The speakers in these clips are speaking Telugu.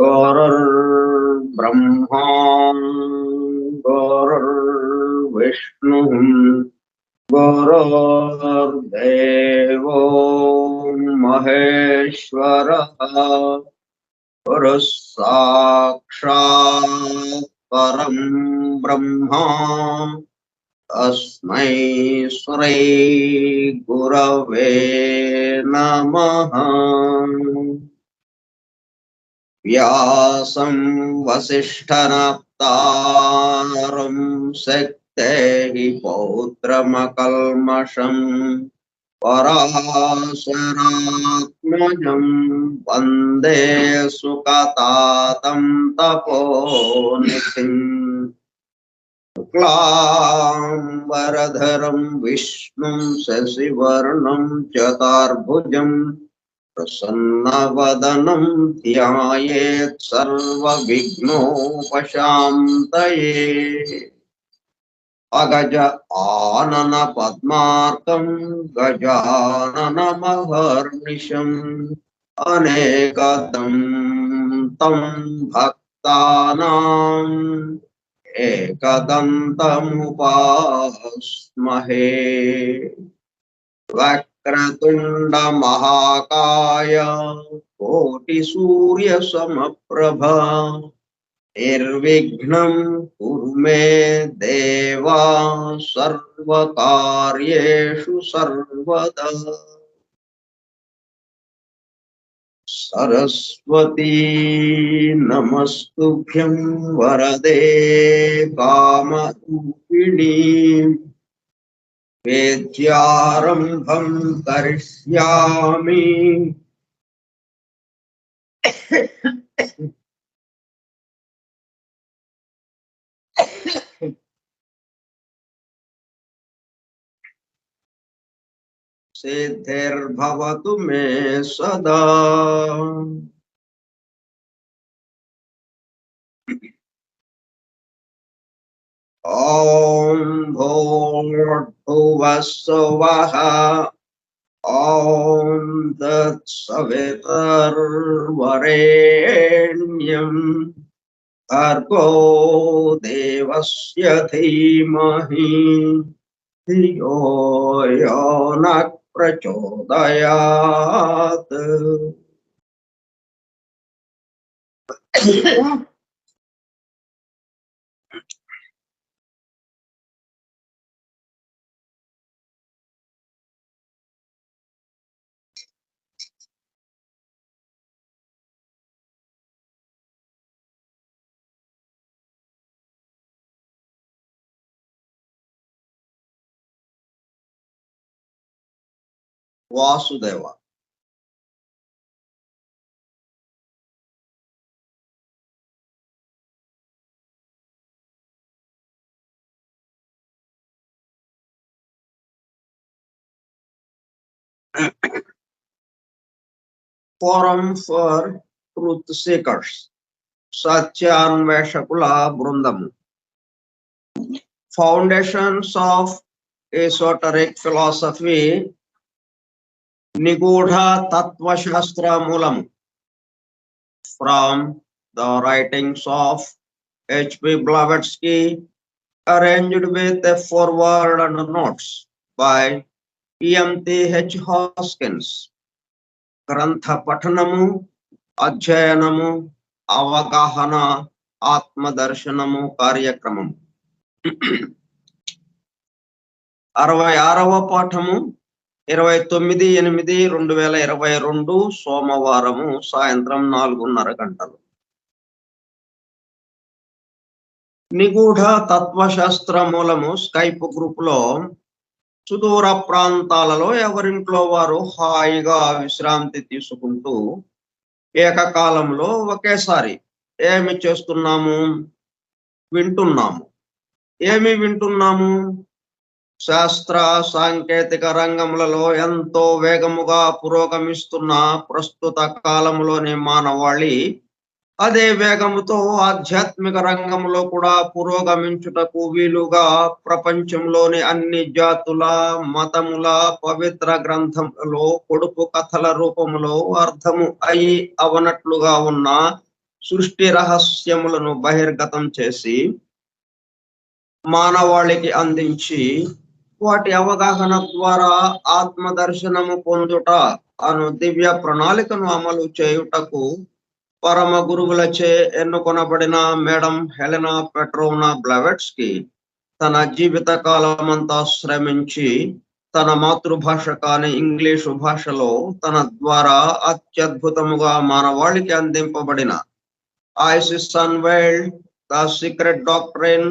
गुरुर्ब्रह्मा गुरुर्विष्णुः गुरुर्देवो महेश्वरः गुरुः साक्षात् परं ब्रह्मा तस्मै श्री गुरवे नमः। व्यासं वसिष्ठनप्तारं शक्तेः पौत्रमकल्मषम् पराशरात्मजं वन्दे सुकतातं तपोनिधिम्। शुक्लाम्बरधरं विष्णुं शशिवर्णं चतुर्भुजं प्रसन्नवदनं ध्यायेत् सर्वविघ्नोपशान्तये। अगज आनन पद्मार्कं गजाननमहर्निशम् अनेकदं तं भक्तानां एकदन्तमुपास्महे। वक्रतुंड महाकाय कोटिसूर्यसमप्रभा निर्विघ्नं कुरु मे देवा सर्वकार्येषु सर्वदा। सरस्वती नमस्तुभ्यं वरदे कामरूपिणी वेद्यारम्भं करिष्यामि। सिद्धिर्भवतु मे सदा। ॐ भूर्भुवः स्वः ॐ तत्सवितुर्वरेण्यं भर्गो देवस्य धीमहि धियो यो नः प्रचोदयात्। Vasudev Forum for Truth Seekers, Satyannveshakula Brundam. Foundations of Esoteric Philosophy, Nigudha Tattva Shastra Moolam, from the writings of H.P. Blavatsky, arranged with a foreword and notes by E.M.T.H. Hoskins. గ్రంథ పఠనము అధ్యయనము, అవగాహన, ఆత్మదర్శనము కార్యక్రమం. 66వ పాఠము 29/8/2022 సోమవారము సాయంత్రం 4:30 గంటలు. నిగూఢ తత్వశాస్త్ర మూలము స్కైప్ గ్రూప్ లో సుదూర ప్రాంతాలలో ఎవరింట్లో వారు హాయిగా విశ్రాంతి తీసుకుంటూ ఏకకాలంలో ఒకేసారి ఏమి చేస్తున్నాము? వింటున్నాము. ఏమి వింటున్నాము? శాస్త్ర సాంకేతిక రంగములలో ఎంతో వేగముగా పురోగమిస్తున్న ప్రస్తుత కాలంలోని మానవాళి అదే వేగముతో ఆధ్యాత్మిక రంగంలో కూడా పురోగమించుటకు వీలుగా ప్రపంచంలోని అన్ని జాతుల, మతముల పవిత్ర గ్రంథములలో పొడుపు కథల రూపములో అర్థము అయి అవనట్లుగా ఉన్న సృష్టి రహస్యములను బహిర్గతం చేసి మానవాళికి అందించి వాటి అవగాహన ద్వారా ఆత్మదర్శనము పొందుట అను దివ్య ప్రణాళికను అమలు చేయుటకు పరమ గురువులచే ఎన్నుకొనబడిన మేడం హెలెనా పెట్రోవ్నా బ్లవెట్స్కీ తన జీవిత కాలమంతా శ్రమించి తన మాతృభాష కాని ఇంగ్లీషు భాషలో తన ద్వారా అత్యద్భుతముగా మానవాళికి అందింపబడిన Isis unveiled, the secret doctrine,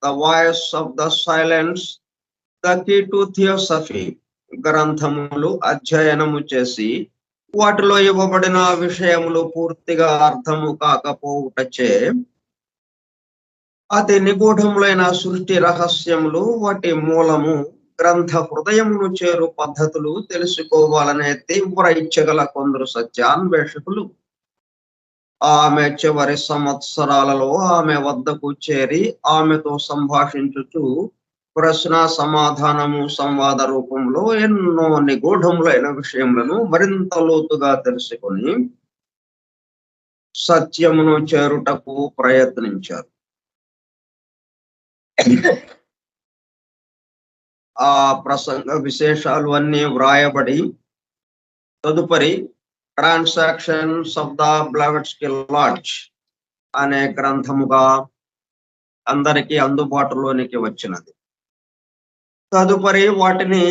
the voice of the silence, the key to theosophy గ్రంథములు అధ్యయనము చేసి వాటిలో ఇవ్వబడిన విషయములు పూర్తిగా అర్థము కాకపోవుటచే అతి నిగూఢములైన సృష్టి రహస్యములు, వాటి మూలము, గ్రంథ హృదయమును చేరు పద్ధతులు తెలుసుకోవాలనే తీవ్ర ఇచ్చగల కొందరు సత్యాన్వేషకులు ఆమె చివరి సంవత్సరాలలో ఆమె వద్దకు చేరి ఆమెతో సంభాషించుచు ప్రశ్న సమాధానము సంవాద రూపంలో ఎన్నో నిగూఢములైన విషయములను మరింత లోతుగా తెలుసుకొని సత్యమును చేరుటకు ప్రయత్నించారు. ఆ ప్రసంగ విశేషాలు అన్నీ వ్రాయబడి తదుపరి transactions of the Blavatsky lodge అనే గ్రంథముగా అందరికీ అందుబాటులోనికి వచ్చినది. తదుపరి వాటిని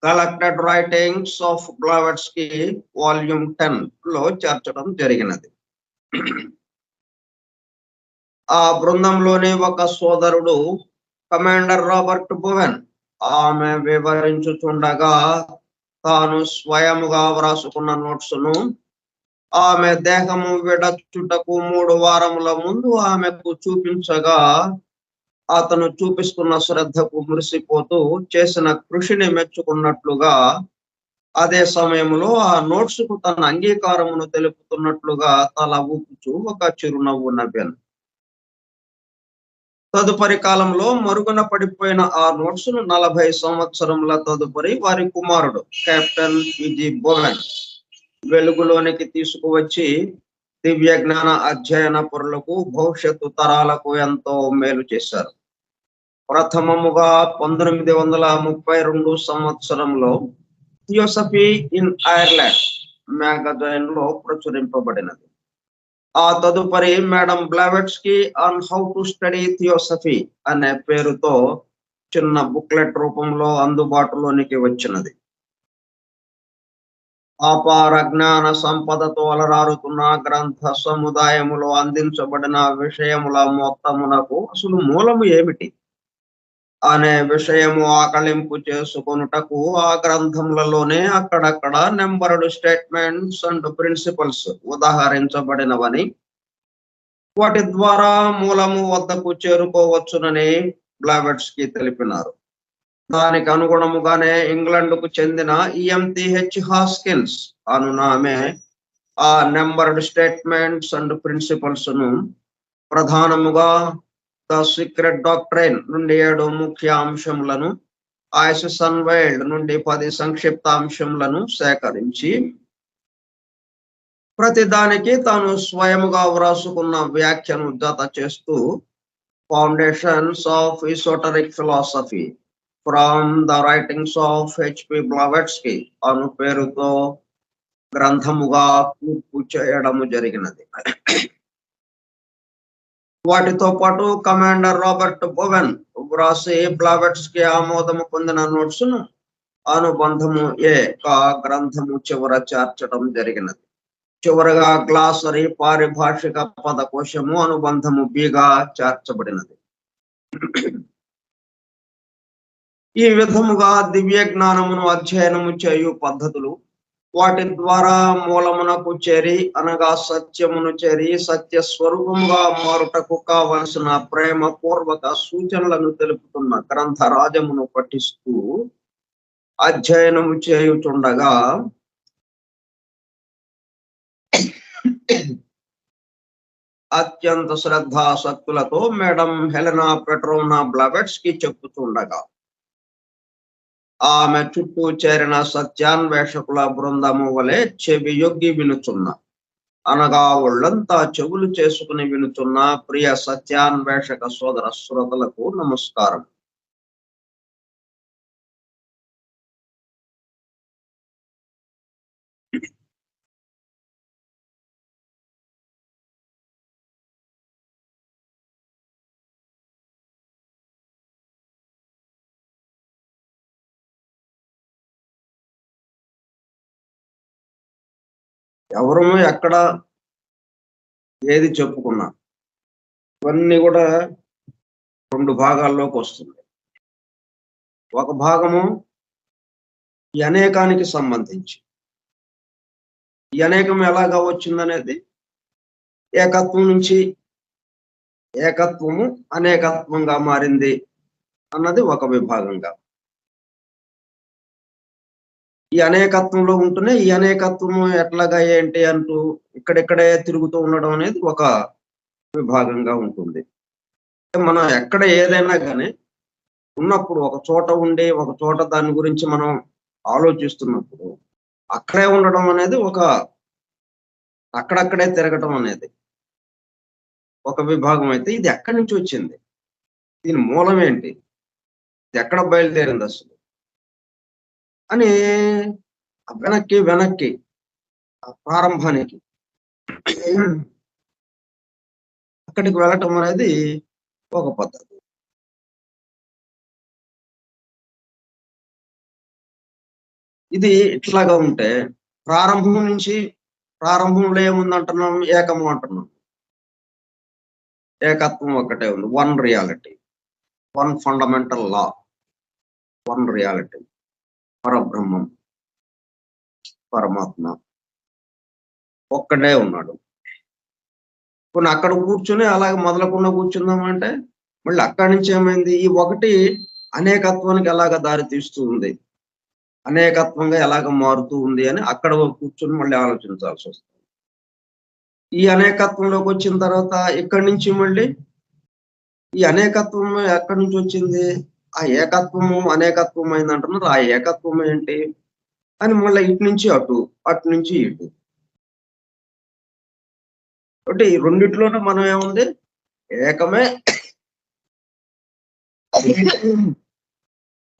collected writings of Blavatsky volume 10 లో చేర్చడం జరిగినది. ఆ బృందంలోని ఒక సోదరుడు కమాండర్ రాబర్ట్ బోవెన్ ఆమె వివరించుచుండగా తాను స్వయముగా వ్రాసుకున్న నోట్స్ను ఆమె దేహము విడచుటకు 3 వారముల ముందు ఆమెకు చూపించగా అతను చూపిస్తున్న శ్రద్ధకు మురిసిపోతూ చేసిన కృషిని మెచ్చుకున్నట్లుగా అదే సమయంలో ఆ నోట్స్ కు తన అంగీకారమును తెలుపుతున్నట్లుగా తల ఊపుచూ ఒక చిరునవ్వు నవ్వాను. తదుపరి కాలంలో మరుగున పడిపోయిన ఆ నోట్స్ ను 40 సంవత్సరముల తదుపరి వారి కుమారుడు కెప్టెన్ పిజి బోవెన్ వెలుగులోనికి తీసుకువచ్చి దివ్య జ్ఞాన అధ్యయన పరులకు, భవిష్యత్తు తరాలకు ఎంతో మేలు చేశారు. ప్రథమముగా 1932 సంవత్సరంలో థియోసఫీ ఇన్ ఐర్లాండ్ మ్యాగజైన్ లో ప్రచురింపబడినది. ఆ తదుపరి madam Blavatsky on how to study theosophy అనే పేరుతో చిన్న బుక్లెట్ రూపంలో అందుబాటులోనికి వచ్చినది. అపార జ్ఞాన సంపదతో అలరారుతున్న గ్రంథ సముదాయములో అందించబడిన విషయముల మొత్తమునకు అసలు మూలము ఏమిటి అనే విషయము ఆకలింపు చేసుకొనుటకు ఆ గ్రంథములలోనే అక్కడక్కడ నెంబర్డ్ స్టేట్మెంట్స్ అండ్ ప్రిన్సిపల్స్ ఉదాహరించబడినవని, వాటి ద్వారా మూలము వద్దకు చేరుకోవచ్చునని బ్లవెట్స్కీ తెలిపినారు. దానికి అనుగుణముగానే ఇంగ్లాండ్కు చెందిన EMTH హాస్కిన్స్ అనునామె ఆ నెంబర్డ్ స్టేట్మెంట్స్ అండ్ ప్రిన్సిపల్స్ ను ప్రధానముగా ద సీక్రెట్ డాక్ట్రైన్ నుండి 7 ముఖ్య అంశములను, ఐసిస్ అన్వైల్డ్ నుండి 10 సంక్షిప్త అంశములను సేకరించి ప్రతిదానికి తాను స్వయముగా వ్రాసుకున్న వ్యాఖ్యను జత చేస్తూ foundations of esoteric philosophy from the writings of HP Blavatsky అను పేరుతో గ్రంథముగా కూర్పు చేయడము జరిగినది. వాటితో పాటు కమాండర్ రాబర్ట్ బోవెన్ వ్రాసి బ్లావెట్స్ కి ఆమోదము పొందిన నోట్స్ ను అనుబంధము ఏ కా గ్రంథము చివర చేర్చడం జరిగినది. చివరగా గ్లాసరీ పారిభాషిక పదకోశము అనుబంధము బిగా చేర్చబడినది. ఈ విధముగా దివ్య జ్ఞానమును అధ్యయనము చేయు పద్ధతులు, వాటి ద్వారా మూలమునకు చేరి అనగా సత్యమును చేరి సత్య స్వరూపముగా మారుటకు కావలసిన ప్రేమ పూర్వక సూచనలను తెలుపుతున్న గ్రంథరాజమును పఠిస్తూ అధ్యయనము చేయుచుండగా అత్యంత శ్రద్ధాసక్తులతో మేడం హెలెనా పెట్రోవ్నా బ్లావెట్స్ కి చెప్పుతుండగా ఆమె చుట్టూ చేరిన సత్యాన్వేషకుల బృందము వలె చెవి యొగ్గి వినుచున్న, అనగా ఒళ్ళంతా చెవులు చేసుకుని వినుచున్న ప్రియ సత్యాన్వేషక సోదర శ్రోతలకు నమస్కారం. ఎవరు ఎక్కడ ఏది చెప్పుకున్నా ఇవన్నీ కూడా రెండు భాగాల్లోకి వస్తుంది. ఒక భాగము ఈ అనేకానికి సంబంధించి, ఈ అనేకం ఎలాగా వచ్చిందనేది ఏకత్వం నుంచి ఏకత్వము అనేకత్వంగా మారింది అన్నది ఒక విభాగంగా, ఈ అనేకత్వంలో ఉంటూనే ఈ అనేకత్వము ఎట్లాగా ఏంటి అంటూ ఇక్కడిక్కడే తిరుగుతూ ఉండడం అనేది ఒక విభాగంగా ఉంటుంది. మనం ఎక్కడ ఏదైనా కానీ ఉన్నప్పుడు ఒక చోట ఉండి ఒక చోట దాని గురించి మనం ఆలోచిస్తున్నప్పుడు అక్కడే ఉండడం అనేది ఒక అక్కడక్కడే తిరగటం అనేది ఒక విభాగం అయితే, ఇది ఎక్కడి నుంచి వచ్చింది, దీని మూలం ఏంటి, ఇది ఎక్కడ బయలుదేరింది అసలు అని వెనక్కి వెనక్కి ప్రారంభానికి అక్కడికి వెళ్ళటం అనేది ఒక పద్ధతి. ఇది ఇట్లాగా ఉంటే ప్రారంభంలో ఏముందంటున్నాం, ఏకము అంటున్నాం. ఏకత్వం ఒకటే ఉంది, వన్ రియాలిటీ, వన్ ఫండమెంటల్ లా, వన్ రియాలిటీ, పరబ్రహ్మం, పరమాత్మ ఒక్కడే ఉన్నాడు. కొన్ని అక్కడ కూర్చుని అలాగే మొదలకుండా కూర్చుందామంటే మళ్ళీ అక్కడి నుంచి ఏమైంది, ఈ ఒకటి అనేకత్వానికి ఎలాగ దారి తీస్తూ ఉంది, అనేకత్వంగా ఎలాగ మారుతూ ఉంది అని అక్కడ కూర్చొని మళ్ళీ ఆలోచించాల్సి వస్తుంది. ఈ అనేకత్వంలోకి వచ్చిన తర్వాత ఇక్కడి నుంచి మళ్ళీ ఈ అనేకత్వం ఎక్కడి నుంచి వచ్చింది, ఆ ఏకత్వము అనేకత్వం అయింది అంటున్నారు. ఆ ఏకత్వం ఏంటి అని మళ్ళీ ఇటు నుంచి అటు, అటు నుంచి ఇటు. కాబట్టి ఈ రెండిట్లోనే మనం ఏముంది, ఏకమే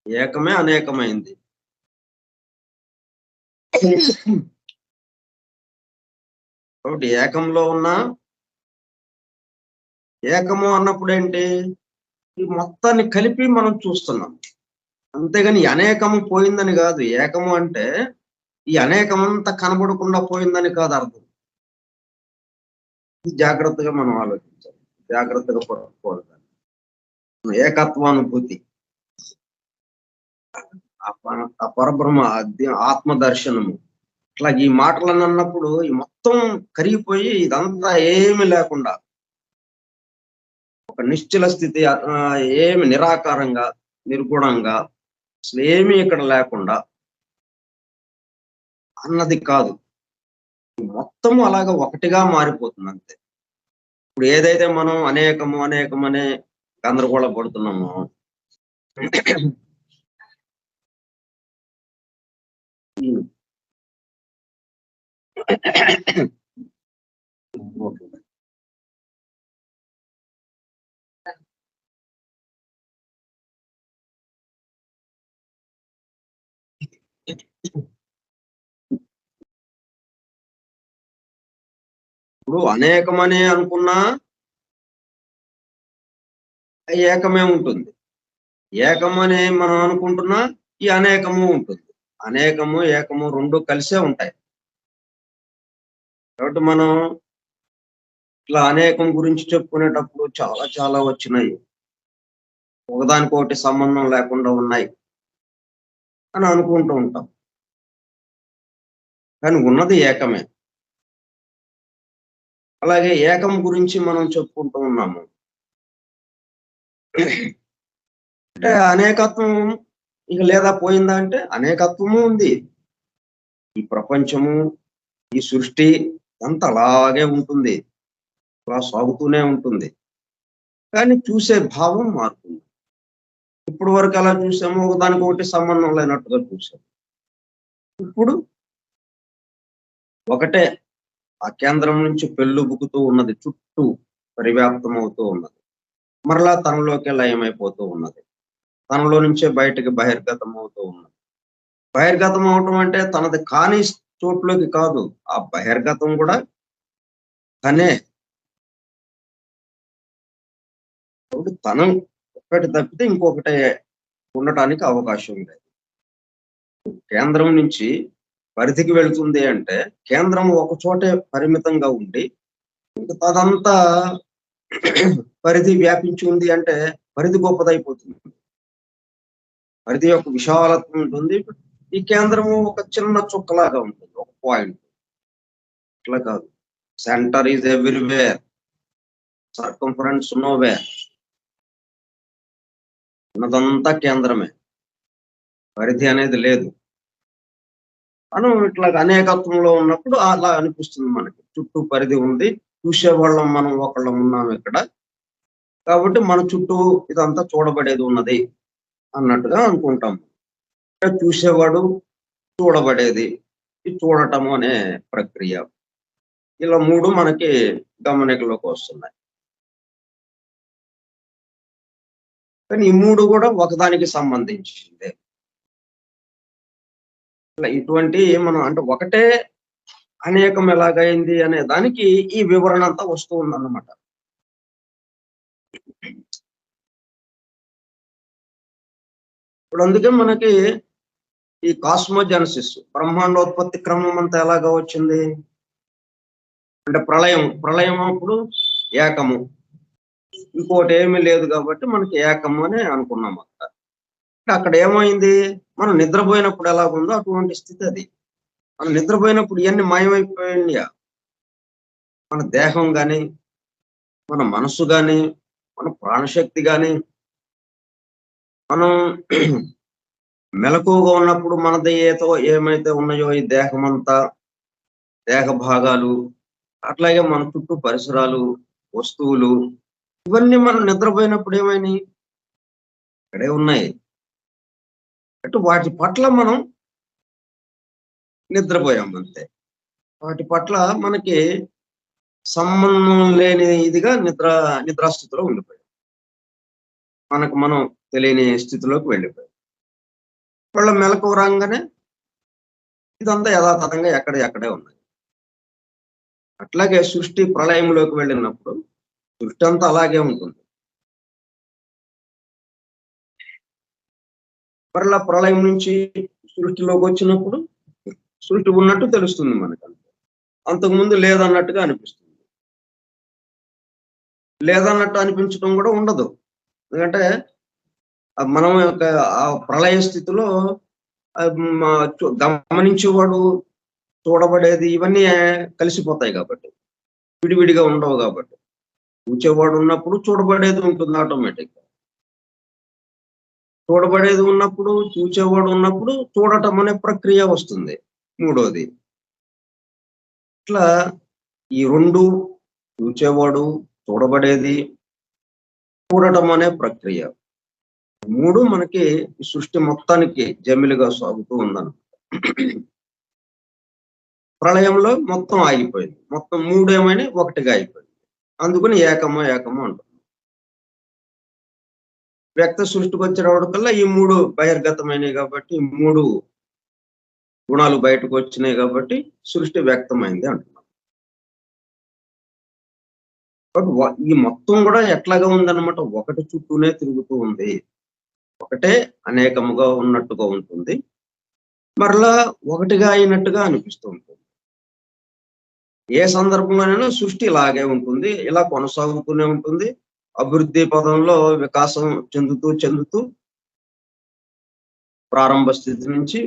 ఏకమే అనేకమైంది. కాబట్టి ఏకంలో ఉన్న ఏకము అన్నప్పుడు ఏంటి, ఈ మొత్తాన్ని కలిపి మనం చూస్తున్నాం. అంతేగాని అనేకము పోయిందని కాదు. ఏకము అంటే ఈ అనేకమంతా కనబడకుండా పోయిందని కాదు అర్థం. జాగ్రత్తగా మనం ఆలోచించాలి, జాగ్రత్తగా పట్టుకోవాలి. ఏకత్వానుభూతి, ఆ పరబ్రహ్మ ఆత్మ దర్శనము, ఇట్లా ఈ మాటలను అన్నప్పుడు ఈ మొత్తం కరిగిపోయి ఇదంతా ఏమి లేకుండా ఒక నిశ్చల స్థితి, ఏమి నిరాకారంగా నిర్గుణంగా అసలు ఏమీ ఇక్కడ లేకుండా అన్నది కాదు, మొత్తము అలాగా ఒకటిగా మారిపోతుంది అంతే. ఇప్పుడు ఏదైతే మనం అనేకమనే గందరగోళ పడుతున్నామో ఇప్పుడు అనేకమని అనుకున్నా ఏకమే ఉంటుంది. ఏకమని మనం అనుకుంటున్నా ఈ అనేకము ఉంటుంది. అనేకము, ఏకము 2 కలిసే ఉంటాయి. కాబట్టి మనం ఇట్లా అనేకం గురించి చెప్పుకునేటప్పుడు చాలా చాలా వచ్చినాయి. ఒకదానికొకటి సంబంధం లేకుండా ఉన్నాయి అని అనుకుంటూ ఉంటాం. కానీ ఉన్నది ఏకమే. అలాగే ఏకం గురించి మనం చెప్పుకుంటూ ఉన్నాము. అంటే అనేకత్వం ఇక లేదా పోయిందా అంటే అనేకత్వము ఉంది. ఈ ప్రపంచము, ఈ సృష్టి అంతా అలాగే ఉంటుంది. అలా సాగుతూనే ఉంటుంది. కానీ చూసే భావం మారుతుంది. ఇప్పుడు వరకు ఎలా చూసామో ఒకదానికొకటి సంబంధం లేనట్టుగా చూసాం. ఇప్పుడు ఒకటే ఆ కేంద్రం నుంచి పెళ్ళుబుకుతూ ఉన్నది. చుట్టూ పరివ్యాప్తం అవుతూ ఉన్నది. మరలా తనలోకే లయమైపోతూ ఉన్నది. తనలో నుంచే బయటికి బహిర్గతం అవుతూ ఉన్నది. బహిర్గతం అవటం అంటే తనది కాని చోట్లోకి కాదు. ఆ బహిర్గతం కూడా తనే. కాబట్టి తను ఒక్కటి తప్పితే ఇంకొకటి ఉండటానికి అవకాశం లేదు. కేంద్రం నుంచి పరిధికి వెళుతుంది అంటే కేంద్రం ఒక చోటే పరిమితంగా ఉండి అదంతా పరిధి వ్యాపించి ఉంది అంటే పరిధి గొప్పదైపోతుంది. పరిధి యొక్క విశాలత్వం ఉంటుంది. ఈ కేంద్రము ఒక చిన్న చుక్కలాగా ఉంటుంది. ఒక పాయింట్. అట్లా కాదు. Centre is everywhere. Circumference nowhere. ఉన్నదంతా కేంద్రమే. పరిధి అనేది లేదు. మనం ఇట్లా అనేకత్వంలో ఉన్నప్పుడు అలా అనిపిస్తుంది మనకి. చుట్టూ పరిధి ఉంది. చూసేవాళ్ళం మనం ఒకళ్ళం ఉన్నాం ఇక్కడ. కాబట్టి మన చుట్టూ ఇదంతా చూడబడేది ఉన్నది అన్నట్టుగా అనుకుంటాం. చూసేవాడు, చూడబడేది. ఈ చూడటము అనే ప్రక్రియ. ఇలా 3 మనకి గమనికలోకి వస్తున్నాయి. కానీ ఈ 3 కూడా ఒకదానికి సంబంధించిందే. ఇట్లా ఇటువంటి మనం అంటే ఒకటే అనేకం ఎలాగైంది అనే దానికి ఈ వివరణ అంతా వస్తూ ఉందన్నమాట. ఇప్పుడు అందుకే మనకి ఈ కాస్మోజెనసిస్ బ్రహ్మాండోత్పత్తి క్రమం అంతా ఎలాగా వచ్చింది అంటే ప్రళయం అప్పుడు ఏకము, ఇంకోటి ఏమీ లేదు కాబట్టి మనకి ఏకము అని అనుకున్నాం అక్కడ ఏమైంది, మనం నిద్రపోయినప్పుడు ఎలాగుందో అటువంటి స్థితి అది. మనం నిద్రపోయినప్పుడు ఇవన్నీ మాయమైపోయినాయా, మన దేహం గాని, మన మనస్సు గాని, మన ప్రాణశక్తి గాని, మనం మెలకువగా ఉన్నప్పుడు మనది ఏమైతే ఉన్నాయో ఈ దేహం అంతా, దేహ భాగాలు, అట్లాగే మన చుట్టూ పరిసరాలు, వస్తువులు, ఇవన్నీ మనం నిద్రపోయినప్పుడు ఏమైనాయి, ఇక్కడే ఉన్నాయి. అంటే వాటి పట్ల మనం నిద్రపోయాం అంతే. వాటి పట్ల మనకి సంబంధం లేని ఇదిగా నిద్రాస్థితిలో ఉండిపోయాం. మనకు మనం తెలియని స్థితిలోకి వెళ్ళిపోయాం. వాళ్ళ మెలకువ రాగానే ఇదంతా యథాతథంగా ఎక్కడే ఉన్నాయి. అట్లాగే సృష్టి ప్రళయంలోకి వెళ్ళినప్పుడు సృష్టి అంతా అలాగే ఉంటుంది. మరలా ప్రళయం నుంచి సృష్టిలోకి వచ్చినప్పుడు సృష్టి ఉన్నట్టు తెలుస్తుంది మనకు. అంతకుముందు లేదన్నట్టుగా అనిపిస్తుంది. లేదన్నట్టు అనిపించడం కూడా ఉండదు. ఎందుకంటే మనం యొక్క ఆ ప్రళయ స్థితిలో గమనించేవాడు, చూడబడేది ఇవన్నీ కలిసిపోతాయి కాబట్టి, విడివిడిగా ఉండవు కాబట్టి. చూచేవాడు ఉన్నప్పుడు చూడబడేది ఉంటుంది ఆటోమేటిక్. చూడబడేది ఉన్నప్పుడు, చూచేవాడు ఉన్నప్పుడు చూడటం అనే ప్రక్రియ వస్తుంది. మూడోది ఇట్లా ఈ 2 చూచేవాడు, చూడబడేది, చూడటం అనే ప్రక్రియ 3 మనకి ఈ సృష్టి మొత్తానికి జమిలిగా సాగుతూ ఉందన్నమాట. ప్రళయంలో మొత్తం ఆగిపోయింది. మొత్తం 3 ఏమైనా ఒకటిగా అయిపోయింది. అందుకని ఏకము అంటుంది. వ్యక్త సృష్టికి వచ్చేటప్పటికల్లా ఈ 3 బహిర్గతమైనవి కాబట్టి 3 గుణాలు బయటకు వచ్చినాయి కాబట్టి సృష్టి వ్యక్తమైంది అంటున్నాం. బట్ ఈ మొత్తం కూడా ఎట్లాగా ఉందన్నమాట, ఒకటి చుట్టూనే తిరుగుతూ ఉంది. ఒకటే అనేకముగా ఉన్నట్టుగా ఉంటుంది. మరలా ఒకటిగా అయినట్టుగా అనిపిస్తూ ఉంటుంది. ఏ సందర్భంలోనైనా సృష్టి ఇలాగే ఉంటుంది. ఇలా కొనసాగుతూనే ఉంటుంది. అభివృద్ధి పదంలో వికాసం చెందుతూ, చెందుతూ ప్రారంభ స్థితి నుంచి,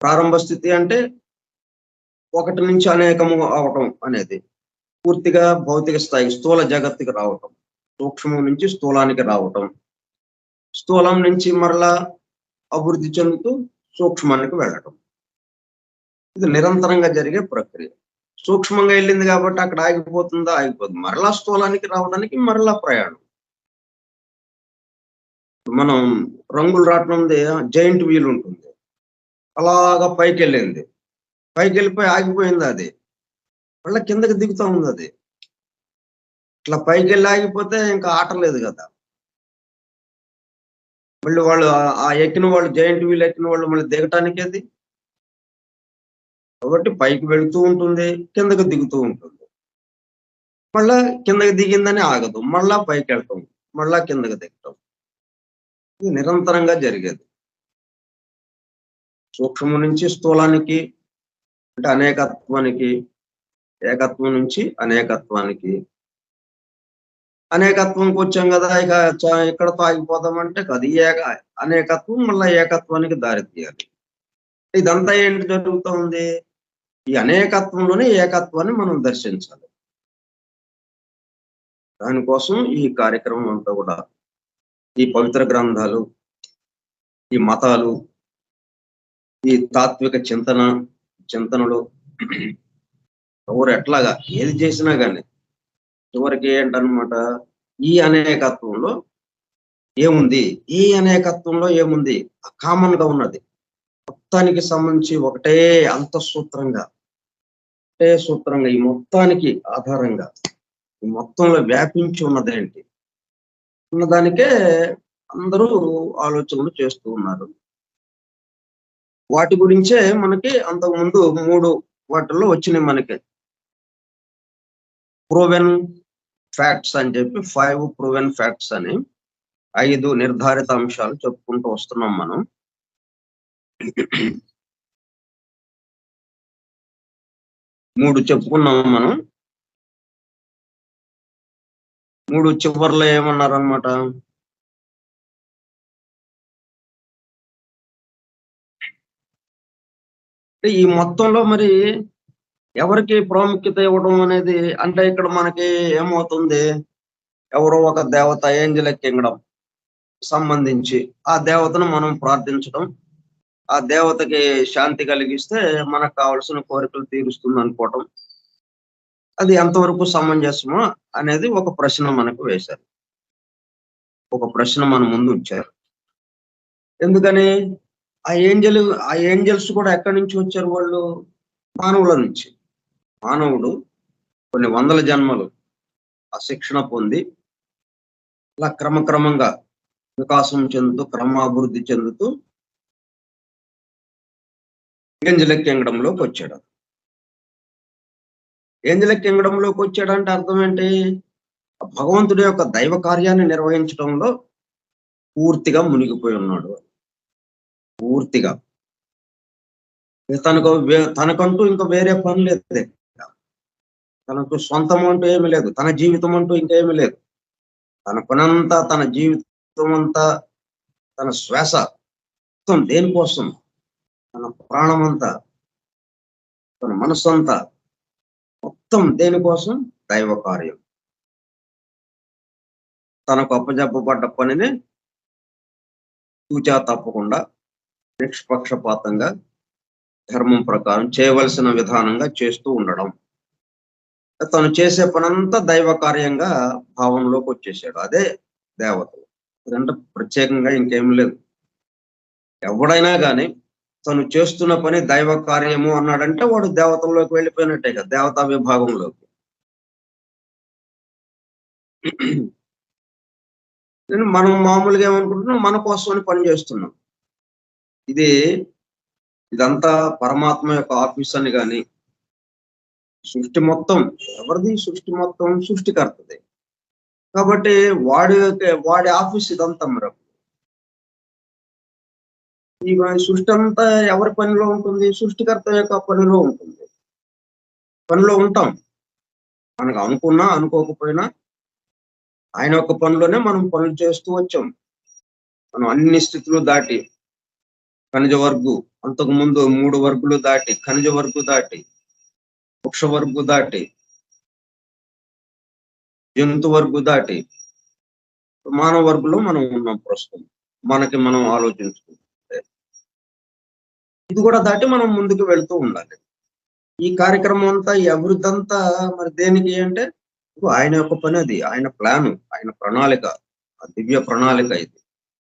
ప్రారంభ స్థితి అంటే ఒకటి నుంచి అనేకము అవటం అనేది. పూర్తిగా భౌతిక స్థాయి స్థూల జగత్తుకి రావటం. సూక్ష్మం నుంచి స్థూలానికి రావటం. స్థూలం నుంచి మరలా అభివృద్ధి చెందుతూ సూక్ష్మానికి వెళ్ళటం. ఇది నిరంతరంగా జరిగే ప్రక్రియ. సూక్ష్మంగా వెళ్ళింది కాబట్టి అక్కడ ఆగిపోతుందా? ఆగిపోతుంది. మరలా స్థూలానికి రావడానికి మరలా ప్రయాణం. మనం రంగులు రాట్నంది జైంట్ వీల్ ఉంటుంది. అలాగా పైకెళ్ళింది. పైకెళ్ళిపోయి ఆగిపోయింది అది. మళ్ళా కిందకి దిగుతా ఉంది అది. ఇట్లా పైకెళ్ళి ఆగిపోతే ఇంకా ఆట లేదు కదా! మళ్ళీ వాళ్ళు ఆ ఎక్కిన వాళ్ళు జైంట్ వీల్ ఎక్కిన వాళ్ళు మళ్ళీ దిగటానికేది. కాబట్టి పైకి వెళుతూ ఉంటుంది, కిందకి దిగుతూ ఉంటుంది. మళ్ళా కిందకి దిగిందని ఆగదు. మళ్ళా పైకెళ్ళటం, మళ్ళా కిందకి దిగటం. ఇది నిరంతరంగా జరిగేది. సూక్ష్మం నుంచి స్థూలానికి అంటే అనేకత్వానికి, ఏకత్వం నుంచి అనేకత్వానికి. అనేకత్వంకి వచ్చాం కదా! ఇక ఇక్కడతో ఆగిపోదామంటే కాదు. ఈ అనేకత్వం మళ్ళా ఏకత్వానికి దారి తీయాలి. ఇదంతా ఏంటి జరుగుతూ ఉంది? ఈ అనేకత్వంలోనే ఏకత్వాన్ని మనం దర్శించాలి. దానికోసం ఈ కార్యక్రమం అంతా కూడా, ఈ పవిత్ర గ్రంథాలు, ఈ మతాలు, ఈ తాత్విక చింతనలు ఎవరు ఎట్లాగా ఏది చేసినా గాని చివరికి ఏంటన్నమాట, ఈ అనేకత్వంలో ఏముంది? ఈ అనేకత్వంలో ఏముంది? కామన్ గా ఉన్నది. మొత్తానికి సంబంధించి ఒకటే అంతఃసూత్రంగా, ఒకటే సూత్రంగా, ఈ మొత్తానికి ఆధారంగా, ఈ మొత్తంలో వ్యాపించి ఉన్నదేంటి ఉన్నదానికే అందరూ ఆలోచనలు చేస్తూ ఉన్నారు. వాటి గురించే మనకి అంతకుముందు 3 వాటిల్లో వచ్చినాయి మనకి. ప్రూవెన్ ఫ్యాక్ట్స్ అని చెప్పి 5 ప్రూవెన్ ఫ్యాక్ట్స్ అని 5 నిర్ధారిత అంశాలు చెప్పుకుంటూ వస్తున్నాం మనం. 3 చెప్పుకున్నాం మనం. 3 చివర్లో ఏమన్నారనమాట, ఈ మొత్తంలో మరి ఎవరికి ప్రాముఖ్యత ఇవ్వడం అనేది, అంటే ఇక్కడ మనకి ఏమవుతుంది, ఎవరో ఒక దేవత ఏంజలిక్ కింగ్డమ్ సంబంధించి ఆ దేవతను మనం ప్రార్థించడం, ఆ దేవతకి శాంతి కలిగిస్తే మనకు కావలసిన కోరికలు తీరుస్తుంది అనుకోవటం, అది ఎంతవరకు సమంజసమో అనేది ఒక ప్రశ్న మనకు వేశారు. ఒక ప్రశ్న మన ముందు ఉంచారు. ఎందుకని ఆ ఏంజల్స్ కూడా ఎక్కడి నుంచి వచ్చారు? వాళ్ళు మానవుల నుంచి. మానవుడు కొన్ని వందల జన్మలు ఆ శిక్షణ పొంది అలా క్రమక్రమంగా వికాసం చెందుతూ, క్రమాభివృద్ధి చెందుతూ ఏంజలిక్ కింగ్డమ్ లోకి వచ్చాడు. ఏంజలిక్ కింగ్డమ్ లోకి వచ్చాడంటే అర్థం ఏంటి? భగవంతుడి యొక్క దైవ కార్యాన్ని నిర్వహించడంలో పూర్తిగా మునిగిపోయి ఉన్నాడు. పూర్తిగా తనకంటూ ఇంకా వేరే పని లేదు. తనకు సొంతం అంటూ ఏమి లేదు. తన జీవితం అంటూ ఇంకేమీ లేదు. తన పనంతా, తన జీవితం అంతా, తన శ్వాస మొత్తం దేనికోసం? తన ప్రాణం అంతా, తన మనస్సు అంతా మొత్తం దేనికోసం? దైవ కార్యం. తనకు అప్పజెప్పబడ్డ పనిని తూచా తప్పకుండా నిష్పక్షపాతంగా ధర్మం ప్రకారం చేయవలసిన విధానంగా చేస్తూ ఉండడం. తను చేసే పనంతా దైవ కార్యంగా భావంలోకి వచ్చేసాడు. అదే దేవతలు. ఇదంటే ప్రత్యేకంగా ఇంకేం లేదు. ఎవడైనా గాని తను చేస్తున్న పని దైవ కార్యము అన్నాడంటే వాడు దేవతల్లోకి వెళ్ళిపోయినట్టే కదా, దేవతా విభాగంలోకి. మనం మామూలుగా ఏమనుకుంటున్నాం, మన కోసమని పని చేస్తున్నాం. ఇదంతా పరమాత్మ యొక్క ఆఫీస్ అని కానీ, సృష్టి మొత్తం ఎవరిది? సృష్టి మొత్తం సృష్టికర్తది. కాబట్టి వాడి ఆఫీస్ ఇదంతా మరి. ఈ సృష్టి అంతా ఎవరి పనిలో ఉంటుంది? సృష్టికర్త యొక్క పనిలో ఉంటుంది. పనిలో ఉంటాం. మనకు అనుకున్నా అనుకోకపోయినా ఆయన యొక్క పనిలోనే మనం పనులు చేస్తూ వచ్చాం. మనం అన్ని స్థితులు దాటి ఖనిజ వర్గు, అంతకు ముందు 3 వర్గులు దాటి, ఖనిజ వర్గు దాటి, వృక్ష వర్గు దాటి, జంతు వర్గు దాటి, మానవ వర్గులో మనం ఉన్నాం ప్రస్తుతం. మనకి మనం ఆలోచించుకుంటే ఇది కూడా దాటి మనం ముందుకు వెళ్తూ ఉండాలి. ఈ కార్యక్రమం అంతా, ఈ అభివృద్ధి అంతా మరి దేనికి అంటే ఆయన యొక్క పని అది. ఆయన ప్లాను, ఆయన ప్రణాళిక, ఆ దివ్య ప్రణాళిక ఇది.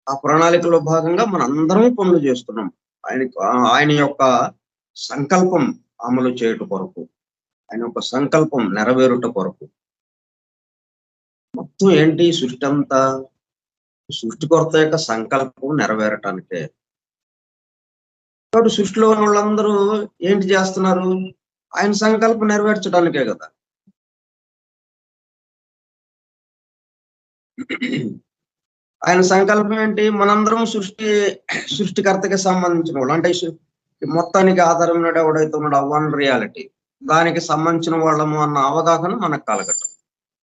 ఆ ప్రణాళికలో భాగంగా మనందరం పనులు చేస్తున్నాం. ఆయన యొక్క సంకల్పం అమలు చేయుట కొరకు, ఆయన యొక్క సంకల్పం నెరవేరుట కొరకు. మొత్తం ఏంటి? సృష్టి అంతా సృష్టికర్త యొక్క సంకల్పం నెరవేరటానికే. కాబట్టి సృష్టిలో ఉన్న వాళ్ళందరూ ఏంటి చేస్తున్నారు? ఆయన సంకల్పం నెరవేర్చడానికే కదా. ఆయన సంకల్పం ఏంటి? మనందరం సృష్టికర్తకి సంబంధించిన వాళ్ళు. అంటే మొత్తానికి ఆధారమైన ఎవడైతే ఉన్నాడో వన్ రియాలిటీ, దానికి సంబంధించిన వాళ్ళము అన్న అవగాహన మనకు కలగటం,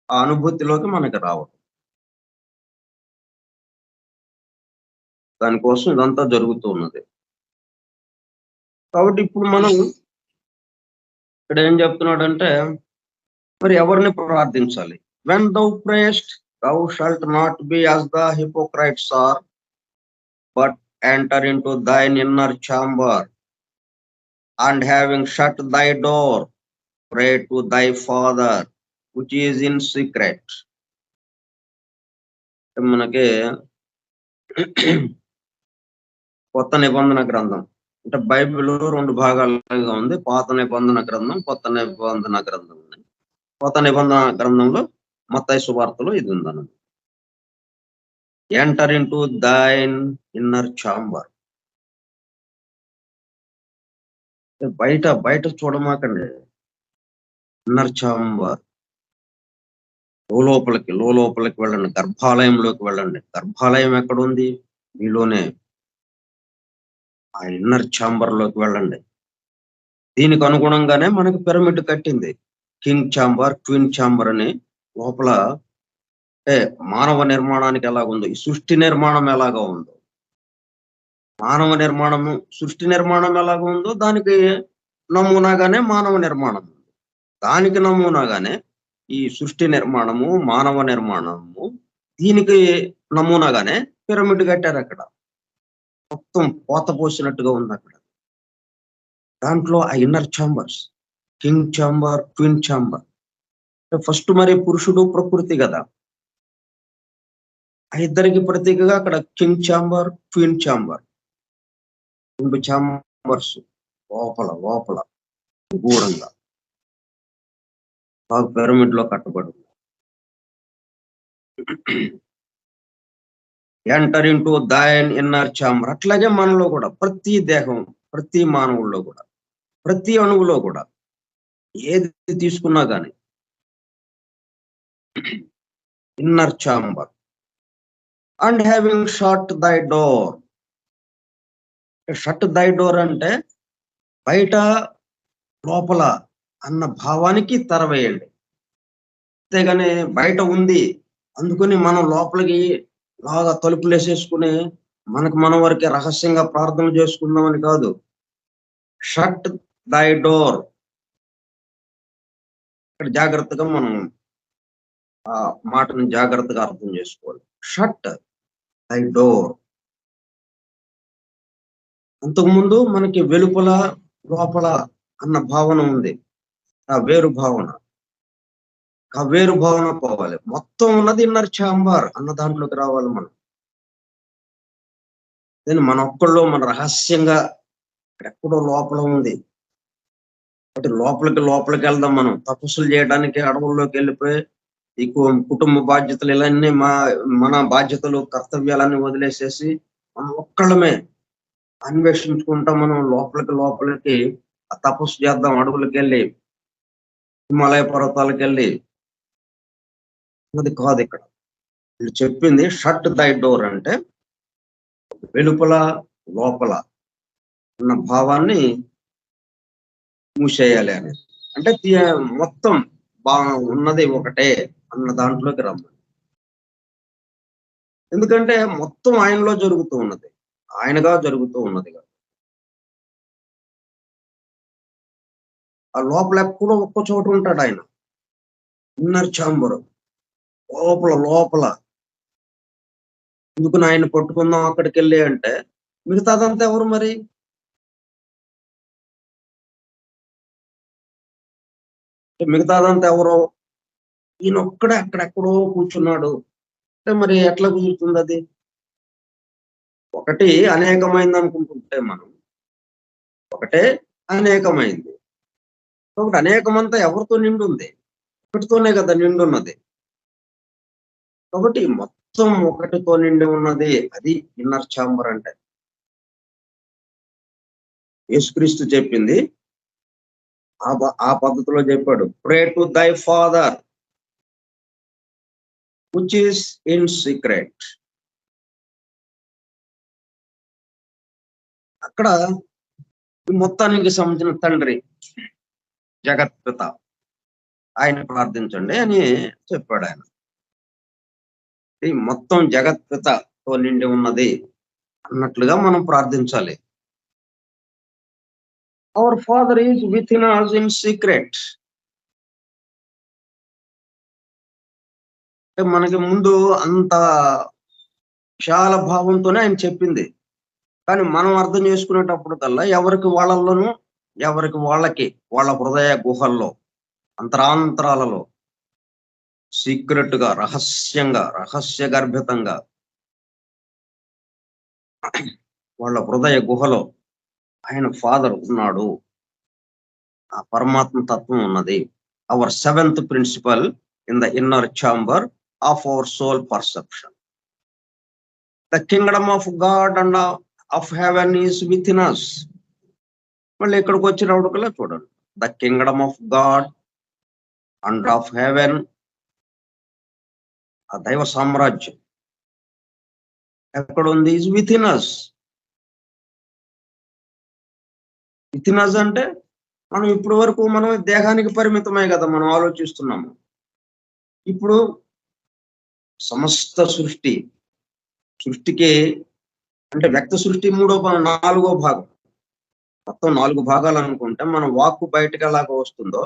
ఆ అనుభూతిలోకి మనకి రావడం. దానికోసం ఇదంతా జరుగుతూ ఉన్నది. కాబట్టి ఇప్పుడు మనం ఇక్కడ ఏం చెప్తున్నాడంటే, మరి ఎవరిని ప్రార్థించాలి? When thou prayest, thou shalt not be as the hypocrites are, but enter into thine inner chamber, and having shut thy door, pray to thy Father which is in secret. మనకి కొత్త నిబంధన గ్రంథం అంటే బైబిల్ 2 భాగాలుగా ఉంది. పాత నిబంధన గ్రంథం, కొత్త నిబంధన గ్రంథం ఉంది. కొత్త నిబంధన గ్రంథంలో మత్తయి సువార్తలో ఇది ఉందన్నమాట. Enter into దైన్ inner chamber. బయట చూడమాకండి. ఇన్నర్ ఛాంబర్, లోపలికి వెళ్ళండి. గర్భాలయంలోకి వెళ్ళండి. గర్భాలయం ఎక్కడుంది? మీలోనే. ఆ ఇన్నర్ ఛాంబర్ లోకి వెళ్ళండి. దీనికి అనుగుణంగానే మనకి పిరమిడ్ కట్టింది. కింగ్ ఛాంబర్, క్వీన్ ఛాంబర్ అని. లోపల మానవ నిర్మాణానికి ఎలాగుందో, ఈ సృష్టి నిర్మాణం ఎలాగా ఉందో, మానవ నిర్మాణము, సృష్టి నిర్మాణం ఎలాగ ఉందో దానికి నమూనాగానే మానవ నిర్మాణం ఉంది. దానికి నమూనాగానే ఈ సృష్టి నిర్మాణము, మానవ నిర్మాణము, దీనికి నమూనాగానే పిరమిడ్ కట్టారు అక్కడ. మొత్తం పోత పోసినట్టుగా ఉంది అక్కడ. దాంట్లో ఆ inner chambers, king chamber, queen chamber. First మరి పురుషుడు ప్రకృతి కదా. ఆ ఇద్దరికి ప్రతీకగా అక్కడ king chamber, queen chamber, 2 chambers లోపల గూఢంగా పిరమిడ్ లో కట్టబడి. Enter into దైన్ inner chamber. అట్లాగే మనలో కూడా ప్రతి దేహం, ప్రతి మానవుల్లో కూడా, ప్రతి అణువులో కూడా ఏది తీసుకున్నా కానీ inner chamber. And having shut దై డోర్. షట్ దై డోర్ అంటే బయట లోపల అన్న భావానికి తెరవేయండి. అంతేగాని బయట ఉంది అందుకని మనం లోపలికి లాగా తలుపులు వేసేసుకుని మనకు మనం వరకే రహస్యంగా ప్రార్థన చేసుకుందామని కాదు. షట్ దై డోర్. ఇక్కడ జాగ్రత్తగా మనం ఆ మాటను జాగ్రత్తగా అర్థం చేసుకోవాలి. షట్ దై డోర్. అంతకుముందు మనకి వెలుపల లోపల అన్న భావన ఉంది. ఆ వేరు భావన పోవాలి. మొత్తం ఉన్నది ఇన్నర్ ఛాంబర్ అన్న దాంట్లోకి రావాలి మనం. మన ఒక్కళ్ళు మన రహస్యంగా ఎక్కడో లోపల ఉంది. అంటే లోపలికి వెళ్దాం. మనం తపస్సులు చేయడానికి అడవుల్లోకి వెళ్ళిపోయి ఈ కుటుంబ బాధ్యతలు ఇలాన్నీ మన బాధ్యతలు, కర్తవ్యాలన్నీ వదిలేసేసి మనం ఒక్కళ్ళమే అన్వేషించుకుంటాం. మనం లోపలికి ఆ తపస్సు చేద్దాం. అడవులకు వెళ్ళి హిమాలయ పర్వతాలకు వెళ్ళి అది కాదు. ఇక్కడ వీళ్ళు చెప్పింది షట్ దై డోర్ అంటే వెలుపల లోపల ఉన్న భావాన్ని మూసేయాలి అని. అంటే మొత్తం ఉన్నది ఒకటే అన్న దాంట్లోకి రమ్మని. ఎందుకంటే మొత్తం ఆయనలో జరుగుతూ ఉన్నది, ఆయనగా జరుగుతూ ఉన్నది. ఆ లోపల ఎప్పుడో ఒక్క చోట ఉంటాడు ఆయన. ఇన్నర్ ఛాంబర్ లోపల లోపల. ఎందుకు ఆయన పట్టుకుందాం అక్కడికి వెళ్ళి అంటే మిగతాదంతా ఎవరు మరి? మిగతాదంతా ఎవరో, ఈయన ఒక్కడే అక్కడెక్కడో కూర్చున్నాడు అంటే మరి ఎట్లా కుదురుతుంది అది? ఒకటి అనేకమైంది అనుకుంటుంటే మనం, ఒకటే అనేకమైంది. కాబట్టి అనేకమంతా ఎవరితో నిండి ఉంది? ఒకటితోనే కదా నిండి ఉన్నది. కాబట్టి మొత్తం ఒకటితో నిండి ఉన్నది, అది ఇన్నర్ ఛాంబర్ అంటే. యేసుక్రీస్తు చెప్పింది ఆ పద్ధతిలో చెప్పాడు. ప్రే టు దై father which is in secret. అక్కడ మొత్తానికి సంబంధించిన తండ్రి జగత్పిత, ఆయన ప్రార్థించండి అని చెప్పాడు ఆయన. ఈ మొత్తం జగత్పితతో నిండి ఉన్నది అన్నట్లుగా మనం ప్రార్థించాలి. Our father is within us in secret. మనకి ముందు అంత విశాల భావంతోనే ఆయన చెప్పింది. కానీ మనం అర్థం చేసుకునేటప్పుడు కల్లా ఎవరికి వాళ్ళల్లోనూ, ఎవరికి వాళ్ళకి వాళ్ళ హృదయ గుహల్లో, అంతరాంతరాలలో సీక్రెట్ గా, రహస్యంగా, రహస్య గర్భితంగా వాళ్ళ హృదయ గుహలో ఆయన ఫాదర్ ఉన్నాడు, ఆ పరమాత్మ తత్వం ఉన్నది. Our seventh principle in the inner chamber of our soul perception. The kingdom of God and of heaven is within us. మళ్ళీ ఇక్కడికి వచ్చినప్పటికల్లా చూడండి, the kingdom of God and of heaven, ఆ దైవ సామ్రాజ్యం ఎక్కడ ఉంది? Is within us. Within us అంటే మనం ఇప్పటి వరకు మనం దేహానికి పరిమితమే కదా మనం ఆలోచిస్తున్నాము. ఇప్పుడు సమస్త సృష్టికి అంటే వ్యక్త సృష్టి 4వ భాగం, మొత్తం 4 భాగాలు అనుకుంటే మనం వాక్కు బయటకు ఎలాగ వస్తుందో,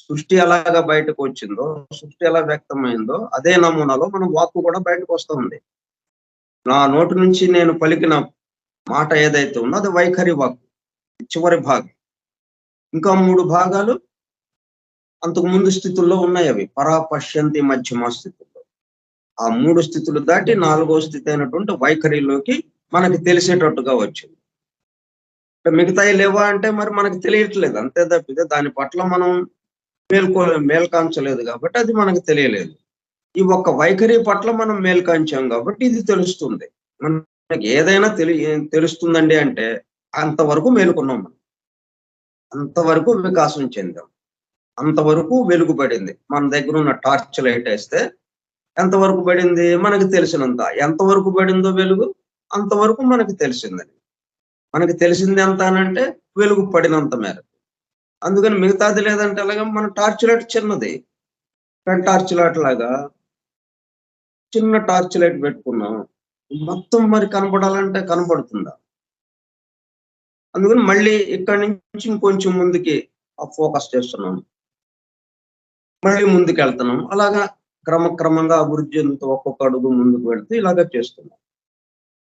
సృష్టి ఎలాగా బయటకు వచ్చిందో, సృష్టి ఎలా వ్యక్తమైందో, అదే నమూనాలో మనం వాక్కు కూడా బయటకు వస్తూ ఉంది. నా నోటి నుంచి నేను పలికిన మాట ఏదైతే ఉందో అది వైఖరి వాక్కు, చివరి భాగం. ఇంకా 3 భాగాలు అంతకు ముందు స్థితుల్లో ఉన్నాయి. అవి పరాపశ్యంతి మధ్యమ స్థితుల్లో. ఆ 3 స్థితులు దాటి 4వ స్థితి అయినటువంటి వైఖరిలోకి మనకి తెలిసేటట్టుగా వచ్చింది. మిగతాయి లేవా అంటే మరి మనకు తెలియట్లేదు, అంతే తప్పితే దాని పట్ల మనం మేల్కాంచలేదు కాబట్టి అది మనకు తెలియలేదు. ఈ ఒక్క వైఖరి పట్ల మనం మేల్కాంచాం కాబట్టి ఇది తెలుస్తుంది. మనకి ఏదైనా తెలుస్తుందండి అంటే అంతవరకు మేలుకున్నాం మనం, అంతవరకు వికాసం చెందాం, అంతవరకు వెలుగుపడింది. మన దగ్గర ఉన్న టార్చ్ లైట్ వేస్తే ఎంతవరకు పడింది? మనకు తెలిసినంత. ఎంతవరకు పడిందో వెలుగు అంతవరకు మనకు తెలిసిందని. మనకి తెలిసింది ఎంత అనంటే వెలుగు పడినంత మేరకు. అందుకని మిగతాది లేదంటే అలాగా మన టార్చ్ లైట్ చిన్నది, టార్చ్ లైట్ లాగా చిన్న టార్చ్ లైట్ పెట్టుకున్నాం, మొత్తం మరి కనపడాలంటే కనపడుతుందా? అందుకని మళ్ళీ ఇక్కడి నుంచి ఇంకొంచెం ముందుకి ఫోకస్ చేస్తున్నాం, మళ్ళీ ముందుకు వెళ్తున్నాం. అలాగా క్రమక్రమంగా అభివృద్ధి చెందుతూ ఒక్కొక్క అడుగు ముందుకు వెళ్తూ ఇలాగా చేస్తున్నాం.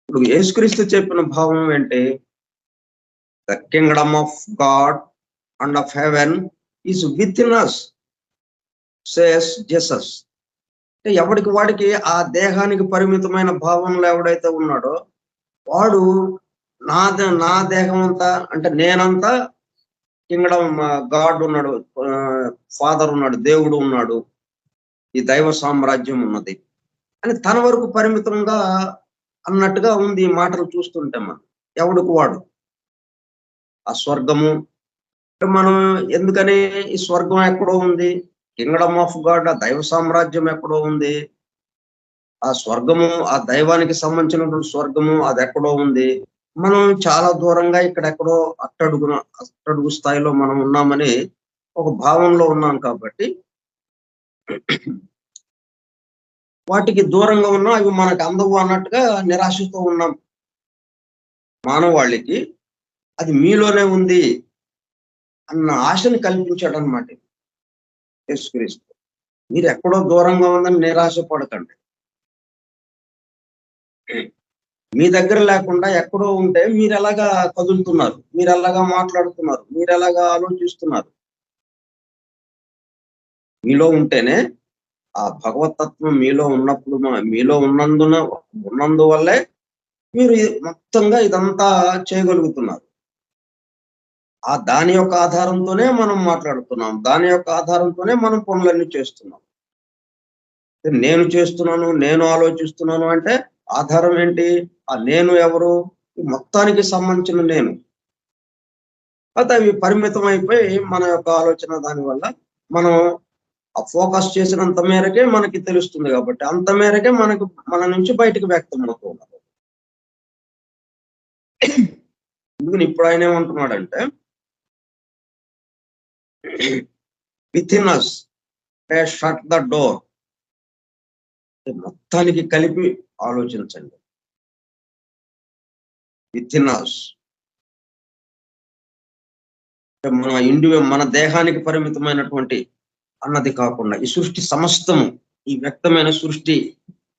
ఇప్పుడు యేసుక్రీస్తు చెప్పిన భావం ఏంటి? The kingdom of God and of heaven is within us says Jesus. అంటే ఎవడికి వాడికి ఆ దేహానికి పరిమితమైన భావంలో ఎవడైతే ఉన్నాడో వాడు నా దేహం అంతా అంటే నేనంతా కింగ్డమ్ గాడ్ ఉన్నాడు, ఫాదర్ ఉన్నాడు, దేవుడు ఉన్నాడు, ఈ దైవ సామ్రాజ్యం ఉన్నది అని తన వరకు పరిమితంగా అన్నట్టుగా ఉంది ఈ మాటలు చూస్తుంటే మనం. ఎవడికి వాడు ఆ స్వర్గము, మనం ఎందుకని ఈ స్వర్గం ఎక్కడో ఉంది, కింగ్డమ్ ఆఫ్ గాడ్, ఆ దైవ సామ్రాజ్యం ఎక్కడో ఉంది, ఆ స్వర్గము, ఆ దైవానికి సంబంధించినటువంటి స్వర్గము అది ఎక్కడో ఉంది. మనం చాలా దూరంగా ఇక్కడెక్కడో అట్టడుగు స్థాయిలో మనం ఉన్నామని ఒక భావంలో ఉన్నాం కాబట్టి వాటికి దూరంగా ఉన్నాం, అవి మనకు అందవు అన్నట్టుగా నిరాశతో ఉన్నాం. మానవాళికి అది మీలోనే ఉంది అన్న ఆశని కల్పించాడనమాట యేసుక్రీస్తు. మీరు ఎక్కడో దూరంగా ఉందని నిరాశ పడకండి. మీ దగ్గర లేకుండా ఎక్కడో ఉంటే మీరు ఎలాగా కదులుతున్నారు, మీరు ఎలాగా మాట్లాడుతున్నారు, మీరు ఎలాగా ఆలోచిస్తున్నారు. మీలో ఉంటేనే ఆ భగవతత్వం మీలో ఉన్నప్పుడు మీలో ఉన్నందువల్లే మీరు మొత్తంగా ఇదంతా చేయగలుగుతున్నారు. దాని యొక్క ఆధారంతోనే మనం మాట్లాడుతున్నాం, దాని యొక్క ఆధారంతోనే మనం పనులన్నీ చేస్తున్నాం. నేను చేస్తున్నాను, నేను ఆలోచిస్తున్నాను అంటే ఆధారం ఏంటి? ఆ నేను ఎవరు? మొత్తానికి సంబంధించిన నేను. అయితే అవి పరిమితం అయిపోయి మన యొక్క ఆలోచన దాని వల్ల మనం ఆ ఫోకస్ చేసినంత మేరకే మనకి తెలుస్తుంది కాబట్టి అంత మేరకే మన నుంచి బయటకు వ్యక్తం అవుతూ ఉన్నది. అందుకని ఇప్పుడు ఆయన ఏమంటున్నాడంటే within us shut the door. మొత్తానికి కలిపి ఆలోచించండి. విత్ ఇన్ అస్ మన దేహానికి పరిమితమైనటువంటి అన్నది కాకుండా ఈ సృష్టి సమస్తము, ఈ వ్యక్తమైన సృష్టి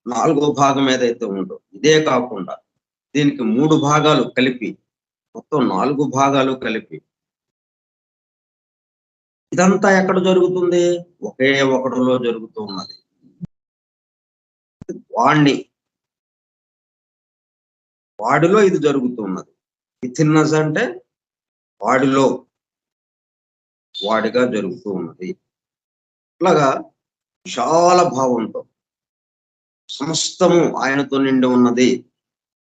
4వ భాగం ఏదైతే ఉందో ఇదే కాకుండా దీనికి 3 భాగాలు కలిపి మొత్తం 4 భాగాలు కలిపి ఇదంతా ఎక్కడ జరుగుతుంది? ఒకే ఒకటిలో జరుగుతూ ఉన్నది. వాడిలో ఇది జరుగుతూ ఉన్నది. విత్ అంటే వాడిలో వాడిగా జరుగుతూ ఉన్నది. ఇట్లాగా విశాల భావంతో సమస్తము ఆయనతో నిండి ఉన్నది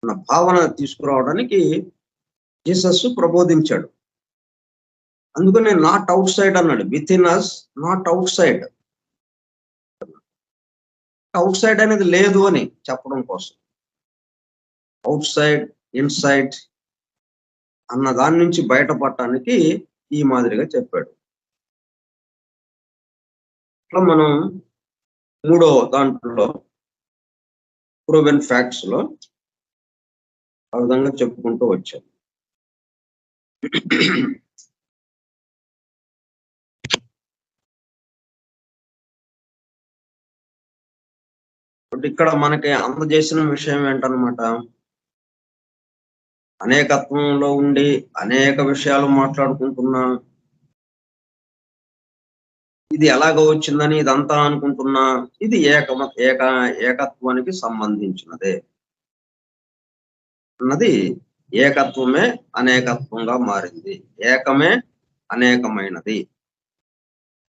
అన్న భావన తీసుకురావడానికి జీసస్ ప్రబోధించాడు. అందుకనే నాట్ అవుట్ సైడ్ అన్నాడు. Within us, not outside. Outside అనేది లేదు అని చెప్పడం కోసం, అవుట్ సైడ్, ఇన్సైడ్ అన్న దాని నుంచి బయటపడటానికి ఈ మాదిరిగా చెప్పాడు. ఇట్లా మనం 3వ దాంట్లో ప్రూవెన్ ఫ్యాక్ట్స్ లో ఆ విధంగా చెప్పుకుంటూ వచ్చాం. ఇక్కడ మనకి అందజేసిన విషయం ఏంటనమాట, అనేకత్వంలో ఉండి అనేక విషయాలు మాట్లాడుకుంటున్నా, ఇది ఎలాగ వచ్చిందని ఇదంతా అనుకుంటున్నా, ఇది ఏకత్వానికి సంబంధించినదే అన్నది. ఏకత్వమే అనేకత్వంగా మారింది, ఏకమే అనేకమైనది.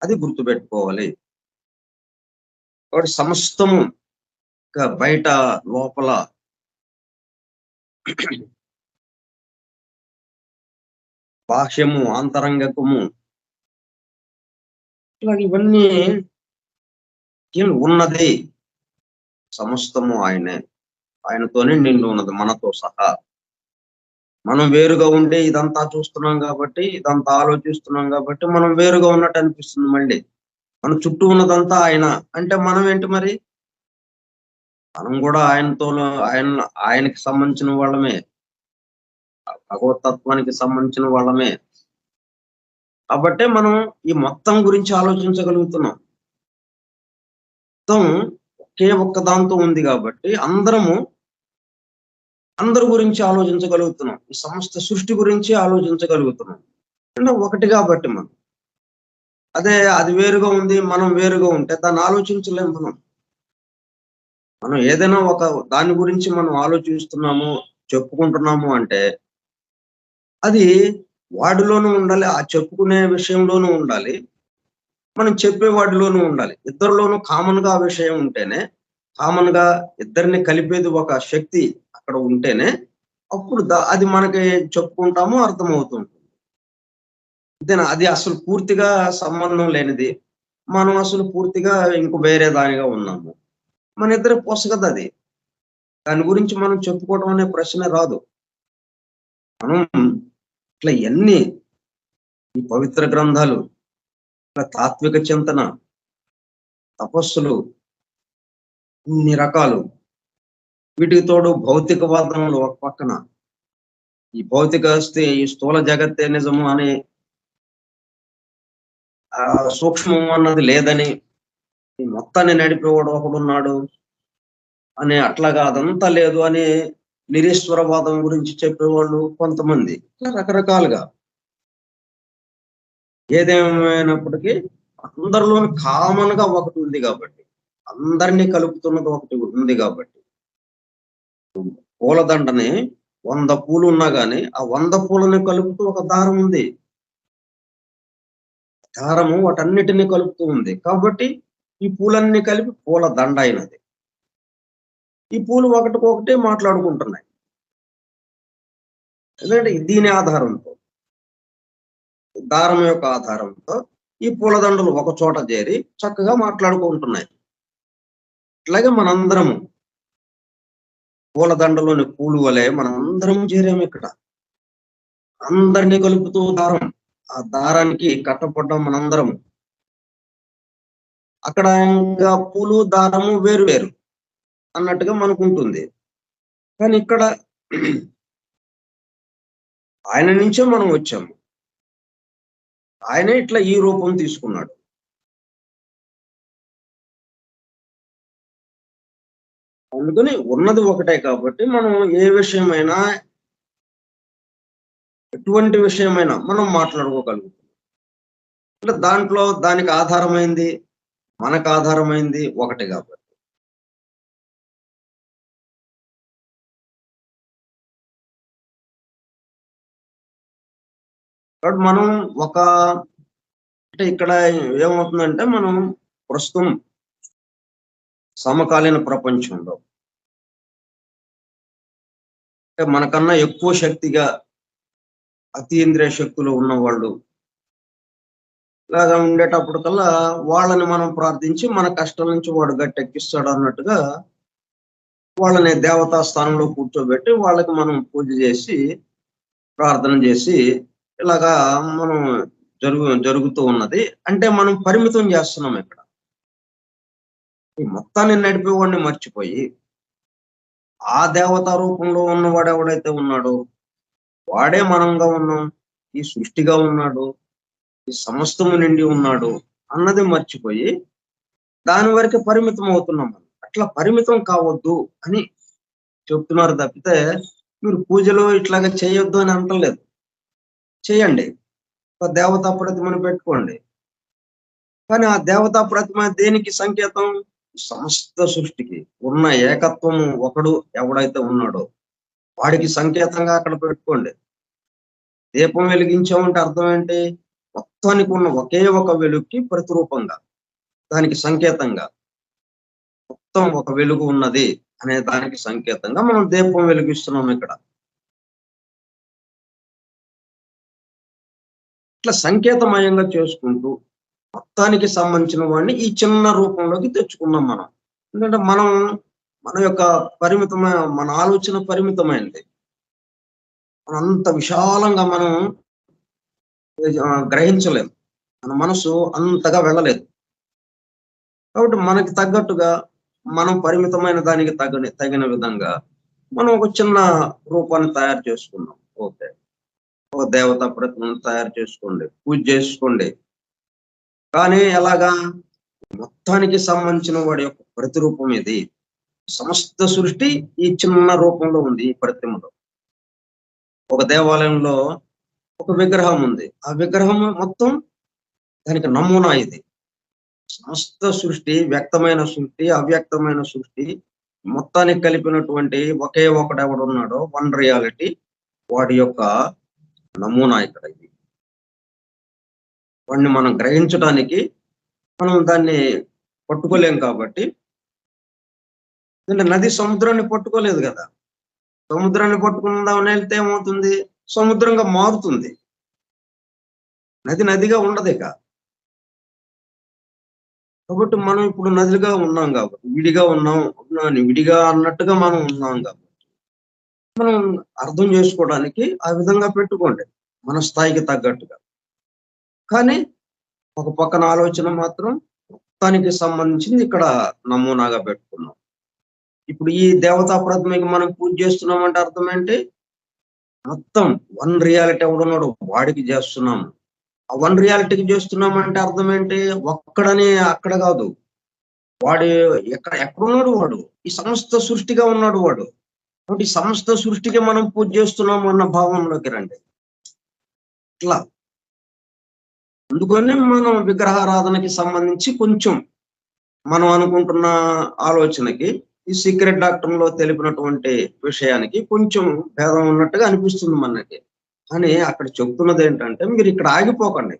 అది గుర్తుపెట్టుకోవాలి. కాబట్టి సమస్తము బయట లోపల బాహ్యము ఆంతరంగకము ఇవన్నీ ఉన్నది సమస్తము ఆయనతోనే నిండి ఉన్నది, మనతో సహా. మనం వేరుగా ఉండి ఇదంతా చూస్తున్నాం కాబట్టి, ఇదంతా ఆలోచిస్తున్నాం కాబట్టి మనం వేరుగా ఉన్నట్టు అనిపిస్తుంది. మళ్ళీ మన చుట్టూ ఉన్నదంతా ఆయన అంటే మనం ఏంటి మరి? మనం కూడా ఆయనకి సంబంధించిన వాళ్ళమే, భగవతత్వానికి సంబంధించిన వాళ్ళమే. కాబట్టే మనం ఈ మొత్తం గురించి ఆలోచించగలుగుతున్నాం. మొత్తం ఒకే ఒక్క దాంతో ఉంది కాబట్టి అందరి గురించి ఆలోచించగలుగుతున్నాం, ఈ సమస్త సృష్టి గురించి ఆలోచించగలుగుతున్నాం. అంటే ఒకటి కాబట్టి అది వేరుగా ఉంది, మనం వేరుగా ఉంటే దాన్ని ఆలోచించలేము. మనం ఏదైనా ఒక దాని గురించి మనం ఆలోచిస్తున్నాము, చెప్పుకుంటున్నాము అంటే అది వాడిలోనూ ఉండాలి, ఆ చెప్పుకునే విషయంలోనూ ఉండాలి, మనం చెప్పే వాడిలోనూ ఉండాలి. ఇద్దరిలోనూ కామన్ గా ఆ విషయం ఉంటేనే, కామన్ గా ఇద్దరిని కలిపేది ఒక శక్తి అక్కడ ఉంటేనే అప్పుడు అది మనకి చెప్పుకుంటాము, అర్థమవుతుంది. అంతేనా? అది అసలు పూర్తిగా సంబంధం లేనిది. మనం అసలు పూర్తిగా ఇంకో వేరే దానిగా ఉన్నాము. మన ఇద్దరి పొసగదది. దాని గురించి మనం చెప్పుకోవడం అనే ప్రశ్నే రాదు. మనం ఇట్లా ఇయన్నీ ఈ పవిత్ర గ్రంథాలు, ఇట్లా తాత్విక చింతన, తపస్సులు, ఇన్ని రకాలు. వీటికి తోడు భౌతికవాదములు ఒక పక్కన. ఈ స్థూల జగత్తే నిజము అని, సూక్ష్మం అన్నది లేదని, ఈ మొత్తాన్ని నడిపేవాడు ఒకడున్నాడు అని, అట్లాగా అదంతా లేదు అని నిరీశ్వరవాదం గురించి చెప్పేవాళ్ళు కొంతమంది. ఇట్లా రకరకాలుగా. ఏదేమైనప్పటికీ అందరిలోను కామన్‌గా ఒకటి ఉంది గాబట్టి, అందరిని కలుపుతున్నది ఒకటి ఉంది గాబట్టి, పూలదండని 100 పూలున్నా గాని, ఆ 100 పూలని కలుపుతూ ఒక దారం ఉంది. దారము వాటన్నిటిని కలుపుతూ ఉంది. కాబట్టి ఈ పూలన్నీ కలిపి పూల దండ అయినది. ఈ పూలు ఒకటికొకటి మాట్లాడుకుంటున్నాయి. ఎందుకంటే దీని ఆధారంతో, దారం యొక్క ఆధారంతో ఈ పూలదండలు ఒక చోట చేరి చక్కగా మాట్లాడుకుంటున్నాయి. ఇట్లాగే మనందరము పూలదండలోని పూలు వలె మనందరం చేరామిక్కడ. అందరిని కలుపుతూ దారం. ఆ దారానికి కట్టపడ్డాం మనందరము. అక్కడ ఇంకా పూలు, దారము వేరు వేరు అన్నట్టుగా మనకుంటుంది. కానీ ఇక్కడ ఆయన నుంచే మనం వచ్చాము. ఆయనే ఇట్లా ఈ రూపం తీసుకున్నాడు. అందుకని ఉన్నది ఒకటే కాబట్టి మనం ఏ విషయమైనా, ఎటువంటి విషయమైనా మనం మాట్లాడుకోగలుగుతాం. అంటే దాంట్లో దానికి ఆధారమైంది, మనకు ఆధారమైంది ఒకటే కాబట్టి. కాబట్టి మనం ఒక అంటే ఇక్కడ ఏమవుతుందంటే మనం ప్రస్తుతం సమకాలీన ప్రపంచంలో అంటే మనకన్నా ఎక్కువ శక్తిగా అతీంద్రియ శక్తులు ఉన్నవాళ్ళు ఇలాగా ఉండేటప్పటికల్లా వాళ్ళని మనం ప్రార్థించి మన కష్టం నుంచి వాడు గట్టెక్కిస్తాడు అన్నట్టుగా వాళ్ళని దేవతా స్థానంలో కూర్చోబెట్టి వాళ్ళకి మనం పూజ చేసి, ప్రార్థన చేసి ఇలాగా మనం జరుగుతూ ఉన్నది. అంటే మనం పరిమితం చేస్తున్నాం ఇక్కడ. ఈ మొత్తాన్ని నడిపేవాడిని మర్చిపోయి, ఆ దేవతా రూపంలో ఉన్నవాడు ఎవడైతే ఉన్నాడో, వాడే మనంగా ఉన్నాం. ఈ సృష్టిగా ఉన్నాడు. ఈ సమస్తము నిండి ఉన్నాడు అన్నది మర్చిపోయి, దాని వరకే పరిమితం అవుతున్నాం మనం. అట్లా పరిమితం కావద్దు అని చెప్తున్నారు తప్పితే, మీరు పూజలు ఇట్లాగ చేయొద్దు అని అంటలేదు. చేయండి. ఒక దేవతా ప్రతిమను పెట్టుకోండి. కానీ ఆ దేవతా ప్రతిమ దేనికి సంకేతం? సమస్త సృష్టికి ఉన్న ఏకత్వము ఒకడు ఎవడైతే ఉన్నాడో వాడికి సంకేతంగా అక్కడ పెట్టుకోండి. దీపం వెలిగించామంటే అర్థం ఏంటి? మొత్తానికి ఉన్న ఒకే ఒక వెలుగుకి ప్రతిరూపంగా, దానికి సంకేతంగా, మొత్తం ఒక వెలుగు ఉన్నది అనే దానికి సంకేతంగా మనం దీపం వెలిగిస్తున్నాం ఇక్కడ. ఇట్లా సంకేతమయంగా చేసుకుంటూ మొత్తానికి సంబంధించిన వాడిని ఈ చిన్న రూపంలోకి తెచ్చుకున్నాం మనం. ఎందుకంటే మన యొక్క మన ఆలోచన పరిమితమైనది. అంత విశాలంగా మనం గ్రహించలేము. మన మనసు అంతగా వెళ్ళలేదు. కాబట్టి మనకి తగ్గట్టుగా మనం పరిమితమైన దానికి తగిన విధంగా మనం ఒక చిన్న రూపాన్ని తయారు చేసుకున్నాం. ఓకే. ఒక దేవతా ప్రతిమను తయారు చేసుకోండి. పూజ చేసుకోండి. కానీ ఎలాగా? మొత్తానికి సంబంధించిన వాడి యొక్క ప్రతిరూపం ఇది. సమస్త సృష్టి ఈ చిన్న రూపంలో ఉంది ఈ ప్రతిమలో. ఒక దేవాలయంలో ఒక విగ్రహం ఉంది. ఆ విగ్రహం మొత్తం దానికి నమూనా ఇది. సమస్త సృష్టి, వ్యక్తమైన సృష్టి, అవ్యక్తమైన సృష్టి మొత్తానికి కలిపినటువంటి ఒకే ఒకడెవడున్నాడో వన్ రియాలిటీ, వాడి యొక్క నమూనా ఇక్కడ ఇది. వాడిని మనం గ్రహించడానికి మనం దాన్ని పట్టుకోలేం కాబట్టి, నది సముద్రాన్ని పట్టుకోలేదు కదా! సముద్రాన్ని పట్టుకుందామని వెళ్తే ఏమవుతుంది? సముద్రంగా మారుతుంది. నది నదిగా ఉండదు ఇక. కాబట్టి మనం ఇప్పుడు నదిగా ఉన్నాం కాబట్టి, విడిగా ఉన్నాం, విడిగా అన్నట్టుగా మనం ఉన్నాం కాబట్టి మనం అర్థం చేసుకోవడానికి ఆ విధంగా పెట్టుకోండి, మన స్థాయికి తగ్గట్టుగా. కానీ ఒక పక్కన ఆలోచన మాత్రం దానికి సంబంధించింది ఇక్కడ నమూనాగా పెట్టుకున్నాం. ఇప్పుడు ఈ దేవతా ప్రతిమకి మనం పూజ చేస్తున్నామంటే అర్థం ఏంటి? మొత్తం వన్ రియాలిటీ ఎవడున్నాడు వాడికి చేస్తున్నాము. ఆ వన్ రియాలిటీకి చేస్తున్నామంటే అర్థం ఏంటి? ఒక్కడని అక్కడ కాదు, వాడు ఎక్కడున్నాడు వాడు? ఈ సమస్త సృష్టిగా ఉన్నాడు వాడు. కాబట్టి ఈ సమస్త సృష్టికి మనం పూజ చేస్తున్నాము అన్న భావంలోకి రండి. ఇట్లా అందుకని మనం విగ్రహారాధనకి సంబంధించి కొంచెం మనం అనుకుంటున్న ఆలోచనకి ఈ సీక్రెట్ డాక్టర్లో తెలిపినటువంటి విషయానికి కొంచెం భేదం ఉన్నట్టుగా అనిపిస్తుంది మనకి. కానీ అక్కడ చెప్తున్నది ఏంటంటే, మీరు ఇక్కడ ఆగిపోకండి,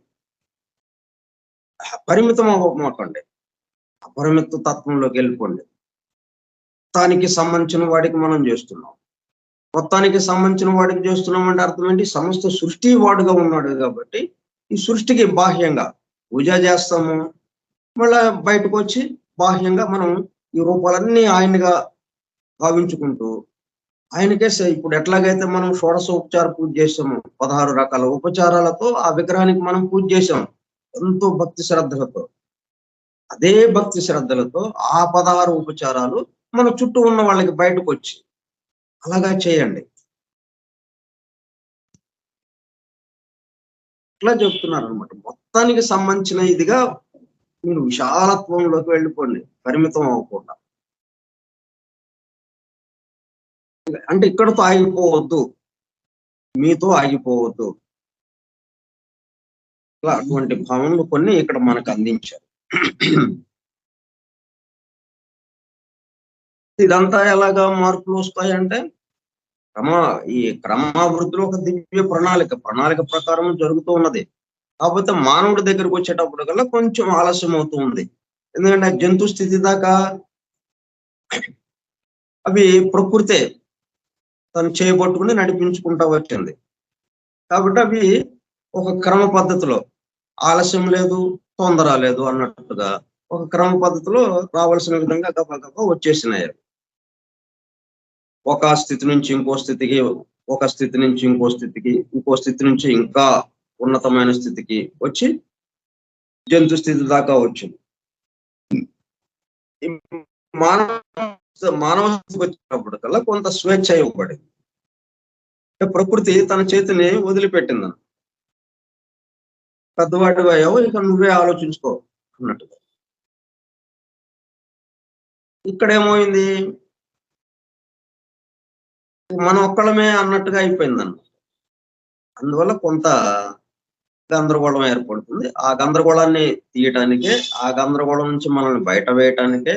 పరిమితం అవ్వమాకండి, అపరిమిత తత్వంలోకి వెళ్ళిపోండి. మొత్తానికి సంబంధించిన వాడికి మనం చేస్తున్నాం. మొత్తానికి సంబంధించిన వాడికి చేస్తున్నాం అంటే అర్థం ఏంటి? సమస్త సృష్టి వాడుగా ఉన్నాడు కాబట్టి ఈ సృష్టికి బాహ్యంగా పూజ చేస్తాము, మళ్ళా బయటకు వచ్చి బాహ్యంగా మనం ఈ రూపాలన్నీ ఆయనగా భావించుకుంటూ ఆయనకే ఇప్పుడు ఎట్లాగైతే మనం షోడశ ఉపచార పూజ చేసాము, 16 రకాల ఉపచారాలతో ఆ విగ్రహానికి మనం పూజ చేసాం ఎంతో భక్తి శ్రద్ధలతో. అదే భక్తి శ్రద్ధలతో ఆ 16 ఉపచారాలు మన చుట్టూ ఉన్న వాళ్ళకి బయటకు వచ్చి అలాగా చేయండి. ఇట్లా చెప్తున్నారు అనమాట. మొత్తానికి సంబంధించిన ఇదిగా మీరు విశాలత్వంలోకి వెళ్ళిపోండి, పరిమితం అవ్వకుండా. అంటే ఇక్కడతో ఆగిపోవద్దు, మీతో ఆగిపోవద్దు. ఇలా అటువంటి భావనలు కొన్ని ఇక్కడ మనకు అందించారు. ఇదంతా ఎలాగా మార్పులు వస్తాయంటే ఈ క్రమాభివృద్ధిలో ఒక దివ్య ప్రణాళిక ప్రకారం జరుగుతూ ఉన్నది. కాకపోతే మానవుడి దగ్గరకు వచ్చేటప్పుడు కల్లా కొంచెం ఆలస్యం అవుతూ ఉంది. ఎందుకంటే జంతు స్థితి దాకా అవి ప్రకృతే తను చేయబట్టుకుని నడిపించుకుంటా వచ్చింది. కాబట్టి అవి ఒక క్రమ పద్ధతిలో, ఆలస్యం లేదు, తొందర లేదు అన్నట్టుగా ఒక క్రమ పద్ధతిలో రావాల్సిన విధంగా గబగబా వచ్చేసినాయి. ఒక స్థితి నుంచి ఇంకో స్థితికి, ఒక స్థితి నుంచి ఇంకో స్థితికి, ఇంకో స్థితి నుంచి ఇంకా ఉన్నతమైన స్థితికి వచ్చి జంతు స్థితి దాకా వచ్చింది. మానవ స్థితికి వచ్చినప్పుడు కల్లా కొంత స్వేచ్ఛ ఇవ్వబడింది. ప్రకృతి తన చేతిని వదిలిపెట్టింది. పెద్దవాడిగా అయ్యావు, ఇక నువ్వే ఆలోచించుకో అన్నట్టుగా. ఇక్కడేమైంది? మనం ఒక్కళ్ళమే అన్నట్టుగా అయిపోయిందన్న. అందువల్ల కొంత గందరగోళం ఏర్పడుతుంది. ఆ గందరగోళాన్ని తీయటానికే, ఆ గందరగోళం నుంచి మనల్ని బయట వేయటానికే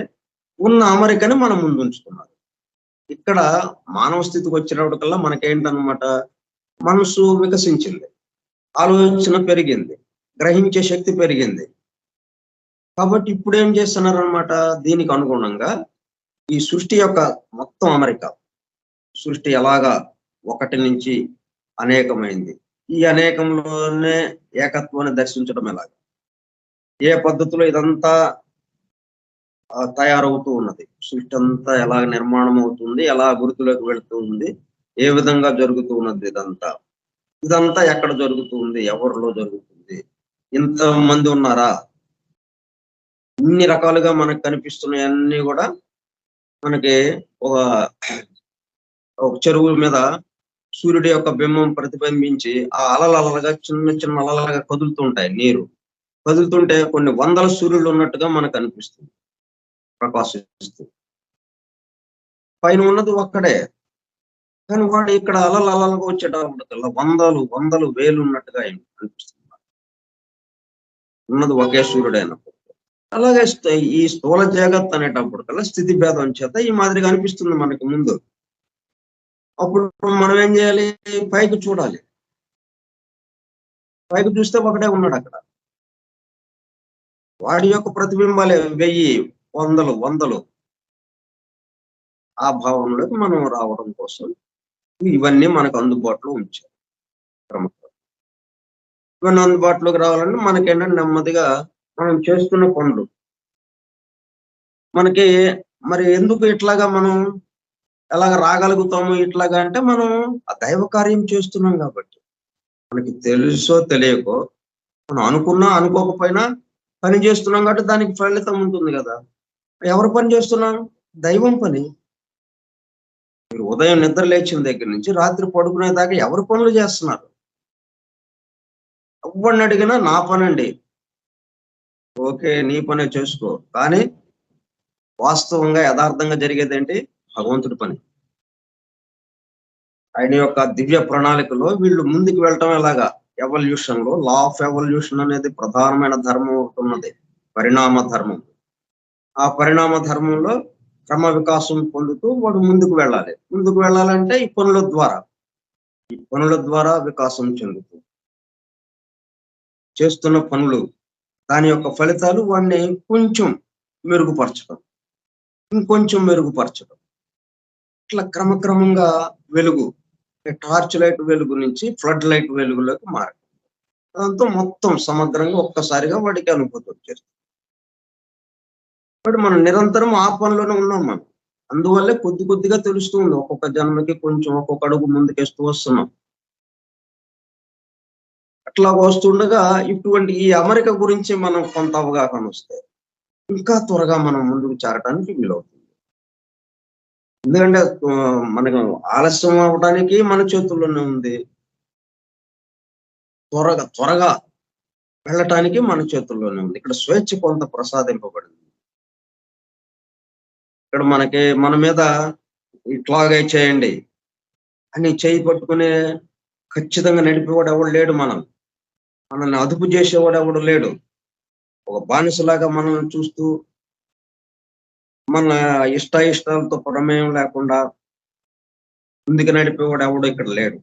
ఉన్న అమరికని మనం ముందుంచుతున్నారు. ఇక్కడ మానవ స్థితికి వచ్చినప్పటికల్లా మనకేంటన్నమాట, మనసు వికసించింది, ఆలోచన పెరిగింది, గ్రహించే శక్తి పెరిగింది. కాబట్టి ఇప్పుడు ఏం చేస్తున్నారనమాట, దీనికి అనుగుణంగా ఈ సృష్టి యొక్క మొత్తం అమరిక, సృష్టి ఎలాగా ఒకటి నుంచి అనేకమైంది, ఈ అనేకంలోనే ఏకత్వాన్ని దర్శించడం ఎలాగా, ఏ పద్ధతిలో ఇదంతా తయారవుతూ ఉన్నది, సృష్టి అంతా ఎలా నిర్మాణం అవుతుంది, ఎలా అభివృద్ధిలోకి వెళుతూ ఉంది, ఏ విధంగా జరుగుతూ ఉన్నది, ఇదంతా ఎక్కడ జరుగుతుంది, ఎవరిలో జరుగుతుంది, ఇంతమంది ఉన్నారా, ఇన్ని రకాలుగా మనకు కనిపిస్తున్నాయన్నీ కూడా మనకి ఒక చెరువు మీద సూర్యుడి యొక్క బింబం ప్రతిబింబించి ఆ అలలగా చిన్న చిన్న అలలుగా కదులుతుంటాయి. నీరు కదులుతుంటే కొన్ని వందల సూర్యులు ఉన్నట్టుగా మనకు అనిపిస్తుంది, ప్రకాశిస్తూ. పైన ఉన్నది ఒక్కడే, కానీ వాడు ఇక్కడ అలలుగా వచ్చేటప్పటికల్లా వందలు వందలు వేలు ఉన్నట్టుగా అనిపిస్తుంది. ఉన్నది ఒకే సూర్యుడు అయినప్పుడు. అలాగే ఈ స్థూల జగత్ అనేటప్పటికల్లా స్థితి భేదం చేత ఈ మాదిరిగా అనిపిస్తుంది మనకి ముందు. అప్పుడు మనం ఏం చేయాలి? పైకి చూడాలి. పైకి చూస్తే ఒకటే ఉన్నాడు అక్కడ. వాడి యొక్క ప్రతిబింబాలే 1000, వందలు వందలు. ఆ భావంలోకి మనం రావడం కోసం ఇవన్నీ మనకు అందుబాటులో ఉంచారు. ఇవన్నీ అందుబాటులోకి రావాలంటే మనకేంటంటే నెమ్మదిగా మనం చేస్తున్న పనులు మనకి మరి ఎందుకు ఇట్లాగా మనం ఎలాగ రాగలుగుతాము ఇట్లాగా అంటే మనం ఆ దైవ కార్యం చేస్తున్నాం కాబట్టి. మనకి తెలుసో తెలియకో మనం అనుకున్నా అనుకోకపోయినా పని చేస్తున్నాం కాబట్టి దానికి ఫలితం ఉంటుంది కదా! ఎవరు పని చేస్తున్నాం? దైవం పని. మీరు ఉదయం నిద్ర లేచిన దగ్గర నుంచి రాత్రి పడుకునేదాకా ఎవరు పనులు చేస్తున్నారు? ఎవ్వడినడిగినా నా పనండి. ఓకే. నీ పనే చేసుకో. కానీ వాస్తవంగా యథార్థంగా జరిగేదేంటి? భగవంతుడి పని. ఆయన యొక్క దివ్య ప్రణాళికలో వీళ్ళు ముందుకు వెళ్ళటం ఎలాగా? ఎవల్యూషన్‌లో లా ఆఫ్ ఎవల్యూషన్ అనేది ప్రధానమైన ధర్మం ఒకటున్నది. పరిణామ ధర్మం. ఆ పరిణామ ధర్మంలో క్రమ వికాసం పొందుతూ వాడు ముందుకు వెళ్ళాలి. ముందుకు వెళ్ళాలంటే ఈ పనుల ద్వారా. ఈ పనుల ద్వారా వికాసం చెందుతూ. చేస్తున్న పనులు దాని యొక్క ఫలితాలు వాడిని కొంచెం మెరుగుపరచడం. ఇంకొంచెం మెరుగుపరచడం. ఇట్లా క్రమక్రమంగా వెలుగు టార్చ్ లైట్ వెలుగు నుంచి ఫ్లడ్ లైట్ వెలుగులోకి మారడం. దాంతో మొత్తం సమగ్రంగా ఒక్కసారిగా వాడికి అనుభూతి వచ్చేస్తుంది. కాబట్టి మనం నిరంతరం ఆ పనిలోనే ఉన్నాం మనం. అందువల్లే కొద్ది కొద్దిగా తెలుస్తూ ఉంది. ఒక్కొక్క జన్మకి కొంచెం ఒక్కొక్క అడుగు ముందుకేస్తూ వస్తున్నాం. అట్లా వస్తుండగా ఇటువంటి ఈ అమరిక గురించి మనం కొంత అవగాహన వస్తే ఇంకా త్వరగా మనం ముందుకు చేరటానికి వీలవుతుంది. ఎందుకంటే మనకు ఆలస్యం అవ్వడానికి మన చేతుల్లోనే ఉంది. త్వరగా వెళ్ళటానికి మన చేతుల్లోనే ఉంది. ఇక్కడ స్వేచ్ఛ కొంత ప్రసాదింపబడింది. ఇక్కడ మనకి మన మీద ఇట్లాగే చేయండి అని చేయి పట్టుకుని ఖచ్చితంగా నడిపేవాడు ఎవడు లేడు మనల్ని అదుపు చేసేవాడు ఎవడు లేడు. ఒక బానిసలాగా మనల్ని చూస్తూ మన ఇష్టాయిష్టాలతో ప్రమేయం లేకుండా ముందుకు నడిపేవాడు ఎవడు ఇక్కడ లేడు.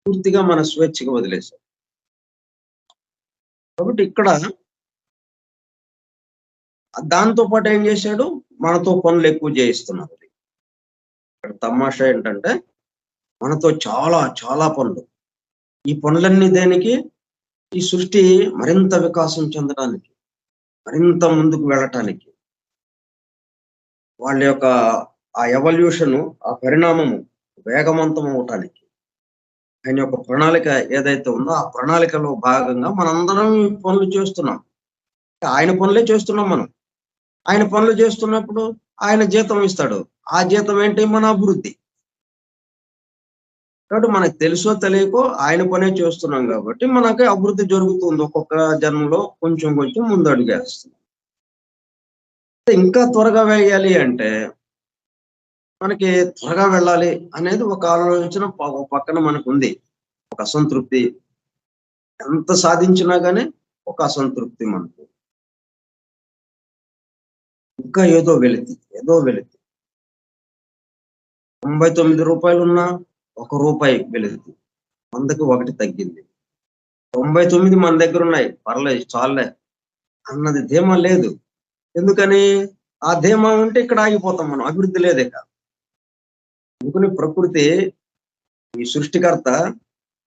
పూర్తిగా మన స్వేచ్ఛగా వదిలేశాం. కాబట్టి ఇక్కడ దాంతో పాటు ఏం చేశాడు? మనతో పనులు ఎక్కువ చేయిస్తున్నారు. ఇక్కడ తమాషా ఏంటంటే మనతో చాలా చాలా పనులు. ఈ పనులన్నీ దేనికి? ఈ సృష్టి మరింత వికాసం చెందడానికి, మరింత ముందుకు వెళ్ళటానికి. వాళ్ళ యొక్క ఆ ఎవల్యూషను, ఆ పరిణామము వేగవంతం అవ్వటానికి. ఆయన యొక్క ప్రణాళిక ఏదైతే ఉందో ఆ ప్రణాళికలో భాగంగా మనందరం ఈ పనులు చేస్తున్నాం. ఆయన పనులే చేస్తున్నాం మనం. ఆయన పనులు చేస్తున్నప్పుడు ఆయన జీతం ఇస్తాడు. ఆ జీతం ఏంటి? మన అభివృద్ధి. కాబట్టి మనకు తెలుసో తెలియకో ఆయన పనే చేస్తున్నాం కాబట్టి మనకి అభివృద్ధి జరుగుతుంది. ఒక్కొక్క జన్మలో కొంచెం కొంచెం ముందడుగేస్తున్నాం. ఇంకా త్వరగా వేయాలి అంటే మనకి త్వరగా వెళ్ళాలి అనేది ఒక ఆలోచన ఒక పక్కన మనకుంది. ఒక అసంతృప్తి. ఎంత సాధించినా గాని ఒక అసంతృప్తి మనకు. ఇంకా ఏదో వెలితి, ఏదో వెలితి. రూ. 99 రూపాయి వెలితి. 100కి 1 తగ్గింది. 99 మన దగ్గరున్నాయి. పర్లేదు చాలులే అన్నది ధీమా లేదు. ఎందుకని? ఆ ధీమా ఉంటే ఇక్కడ ఆగిపోతాం మనం. అభివృద్ధి లేదిక. అందుకని ప్రకృతి ఈ సృష్టికర్త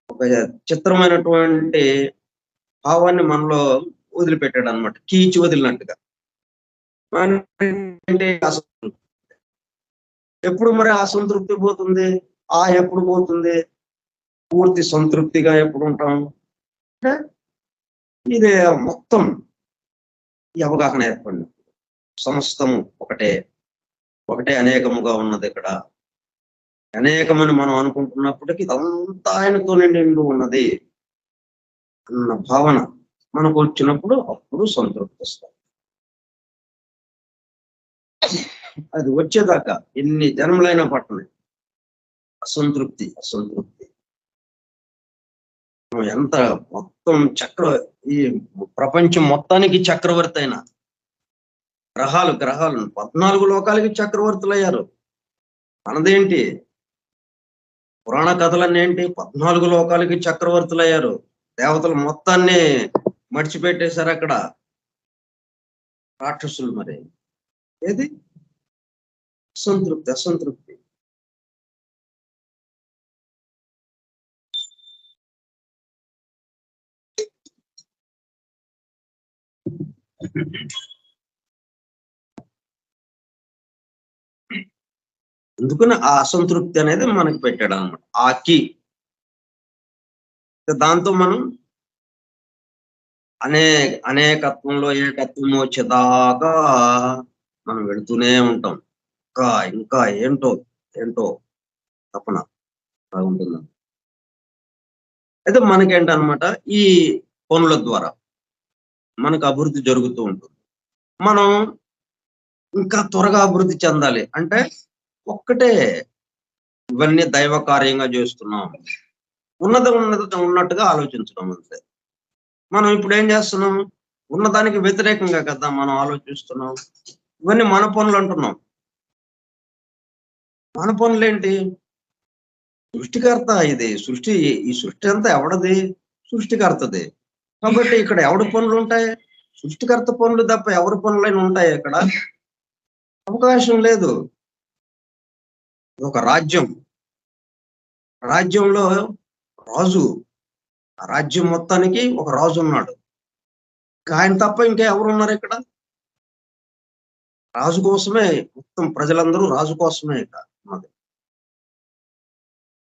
ఒక చిత్రమైనటువంటి భావాన్ని మనలో వదిలిపెట్టాడన్నమాట. కీ ఇచ్చి వదిలినట్టుగా. అసంతృప్తి. ఎప్పుడు మరి అసంతృప్తి పోతుంది? ఎప్పుడు పోతుంది? పూర్తి సంతృప్తిగా ఎప్పుడు ఉంటాం? అంటే ఇది మొత్తం ఈ అవగాహన ఏర్పడింది. సమస్తము ఒకటే. ఒకటే అనేకముగా ఉన్నదిక్కడ. అనేకమని మనం అనుకుంటున్నప్పటికీ ఇదంతా ఆయనతో నిండి ఉన్నది అన్న భావన మనకు వచ్చినప్పుడు అప్పుడు సంతృప్తి వస్తుంది. అది వచ్చేదాకా ఎన్ని జన్మలైనా పట్టణం అసంతృప్తి. ఎంత మొత్తం ఈ ప్రపంచం మొత్తానికి చక్రవర్తి అయిన గ్రహాలు 14 లోకాలకి చక్రవర్తులయ్యారు. మనదేంటి? పురాణ కథలన్నీ ఏంటి? 14 లోకాలకి చక్రవర్తులయ్యారు. దేవతలు మొత్తాన్ని మడిచిపెట్టేశారు అక్కడ. రాక్షసులు మరి. ఏది? అసంతృప్తి. అందుకని ఆ అసంతృప్తి అనేది మనకి పెట్టాడు అనమాట. ఆ కీ దాంతో మనం అనేకత్వంలో ఏకత్వం వచ్చేదాకా మనం వెళుతూనే ఉంటాం. ఇంకా ఇంకా ఏంటో ఏంటో తపన బాగుంటుంది. అయితే మనకేంటనమాట ఈ పనుల ద్వారా మనకు అభివృద్ధి జరుగుతూ ఉంటుంది. మనం ఇంకా త్వరగా అభివృద్ధి చెందాలి అంటే ఒక్కటే, ఇవన్నీ దైవ కార్యంగా చేస్తున్నాం. ఉన్నట్టుగా ఆలోచించడం అంతే. మనం ఇప్పుడు ఏం చేస్తున్నాం? ఉన్నదానికి వ్యతిరేకంగా కదా మనం ఆలోచిస్తున్నాం. ఇవన్నీ మన పనులు అంటున్నాం. మన పనులేంటి? సృష్టికర్త ఇది. ఈ సృష్టి అంతా ఎవడిది? సృష్టికర్తది. కాబట్టి ఇక్కడ ఎవడి పనులుంటాయి? సృష్టికర్త పనులు తప్ప ఎవరి పనులైనా ఉంటాయా ఇక్కడ? అవకాశం లేదు. ఒక రాజ్యం. రాజ్యంలో రాజు. ఆ రాజ్యం మొత్తానికి ఒక రాజు ఉన్నాడు. ఆయన తప్ప ఇంకా ఎవరున్నారు ఇక్కడ? రాజు కోసమే మొత్తం ప్రజలందరూ రాజు కోసమే ఇక ఉన్నది.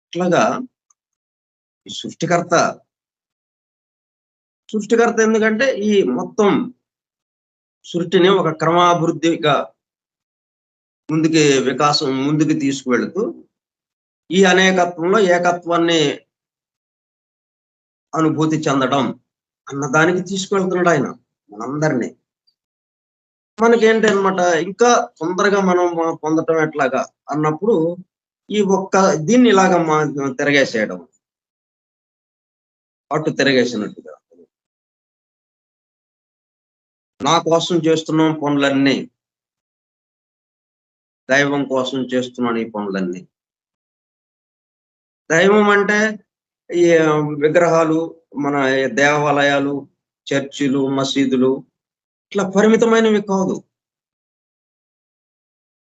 ఇట్లాగా ఈ సృష్టికర్త ఎందుకంటే ఈ మొత్తం సృష్టిని ఒక క్రమాభివృద్ధిగా ముందుకు తీసుకువెళుతూ ఈ అనేకత్వంలో ఏకత్వాన్ని అనుభూతి చెందడం అన్నదానికి తీసుకువెళ్తున్నాడు ఆయన మనందరినీ. మనకేంటి అనమాట, ఇంకా తొందరగా మనం పొందటం ఎట్లాగా అన్నప్పుడు ఈ దీన్ని ఇలాగ తిరగేసేయడం, అటు తిరగేసినట్టుగా. నా కోసం చేస్తున్నాం పనులన్నీ, దైవం కోసం చేస్తున్నాను ఈ పనులన్నీ. దైవం అంటే ఈ విగ్రహాలు, మన దేవాలయాలు, చర్చిలు, మసీదులు ఇట్లా పరిమితమైనవి కాదు.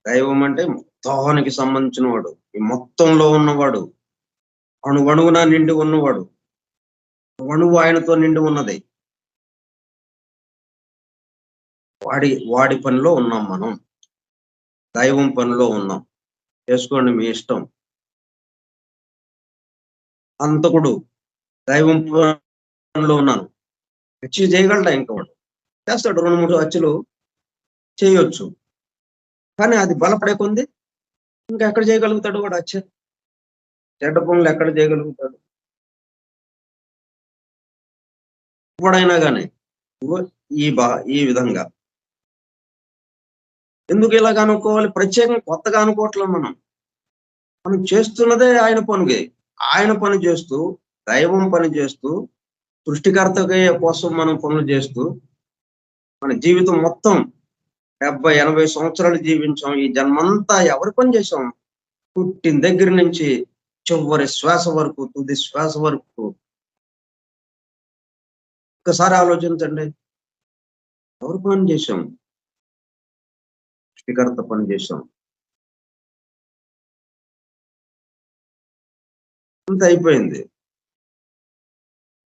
దైవం అంటే మొత్తానికి సంబంధించిన వాడు, ఈ మొత్తంలో ఉన్నవాడు, అణువణువున నిండి ఉన్నవాడు, అణువు ఆయనతో నిండి ఉన్నది. వాడి పనిలో ఉన్నాం మనం. దైవం పనిలో ఉన్నాం. చేసుకోండి మీ ఇష్టం. అంతకుడు దైవం పనిలో ఉన్నాను. హత్య చేయగలడా? ఇంకా వాడు చేస్తాడు. 2-3 హత్యలు చేయొచ్చు. కానీ అది బలపడే కొంది ఇంకా ఎక్కడ చేయగలుగుతాడు వాడు హత్య? చెడ్డ పనులు ఎక్కడ చేయగలుగుతాడు? ఎప్పుడైనా కానీ ఈ విధంగా ఎందుకు ఇలాగ అనుకోవాలి? ప్రత్యేకంగా కొత్తగా అనుకోవట్లేదు. మనం చేస్తున్నదే ఆయన పనికి. ఆయన పని చేస్తూ, దైవం పని చేస్తూ, సృష్టికర్త కోసం మనం పనులు చేస్తూ, మన జీవితం మొత్తం 70-80 సంవత్సరాలు జీవించాం. ఈ జన్మంతా ఎవరి పని చేసాం? పుట్టిన దగ్గర నుంచి చివరి శ్వాస వరకు, తుది శ్వాస వరకు ఒకసారి ఆలోచించండి. ఎవరి పని చేసాం? సృష్టికర్త పని చేసాం. అంత అయిపోయింది.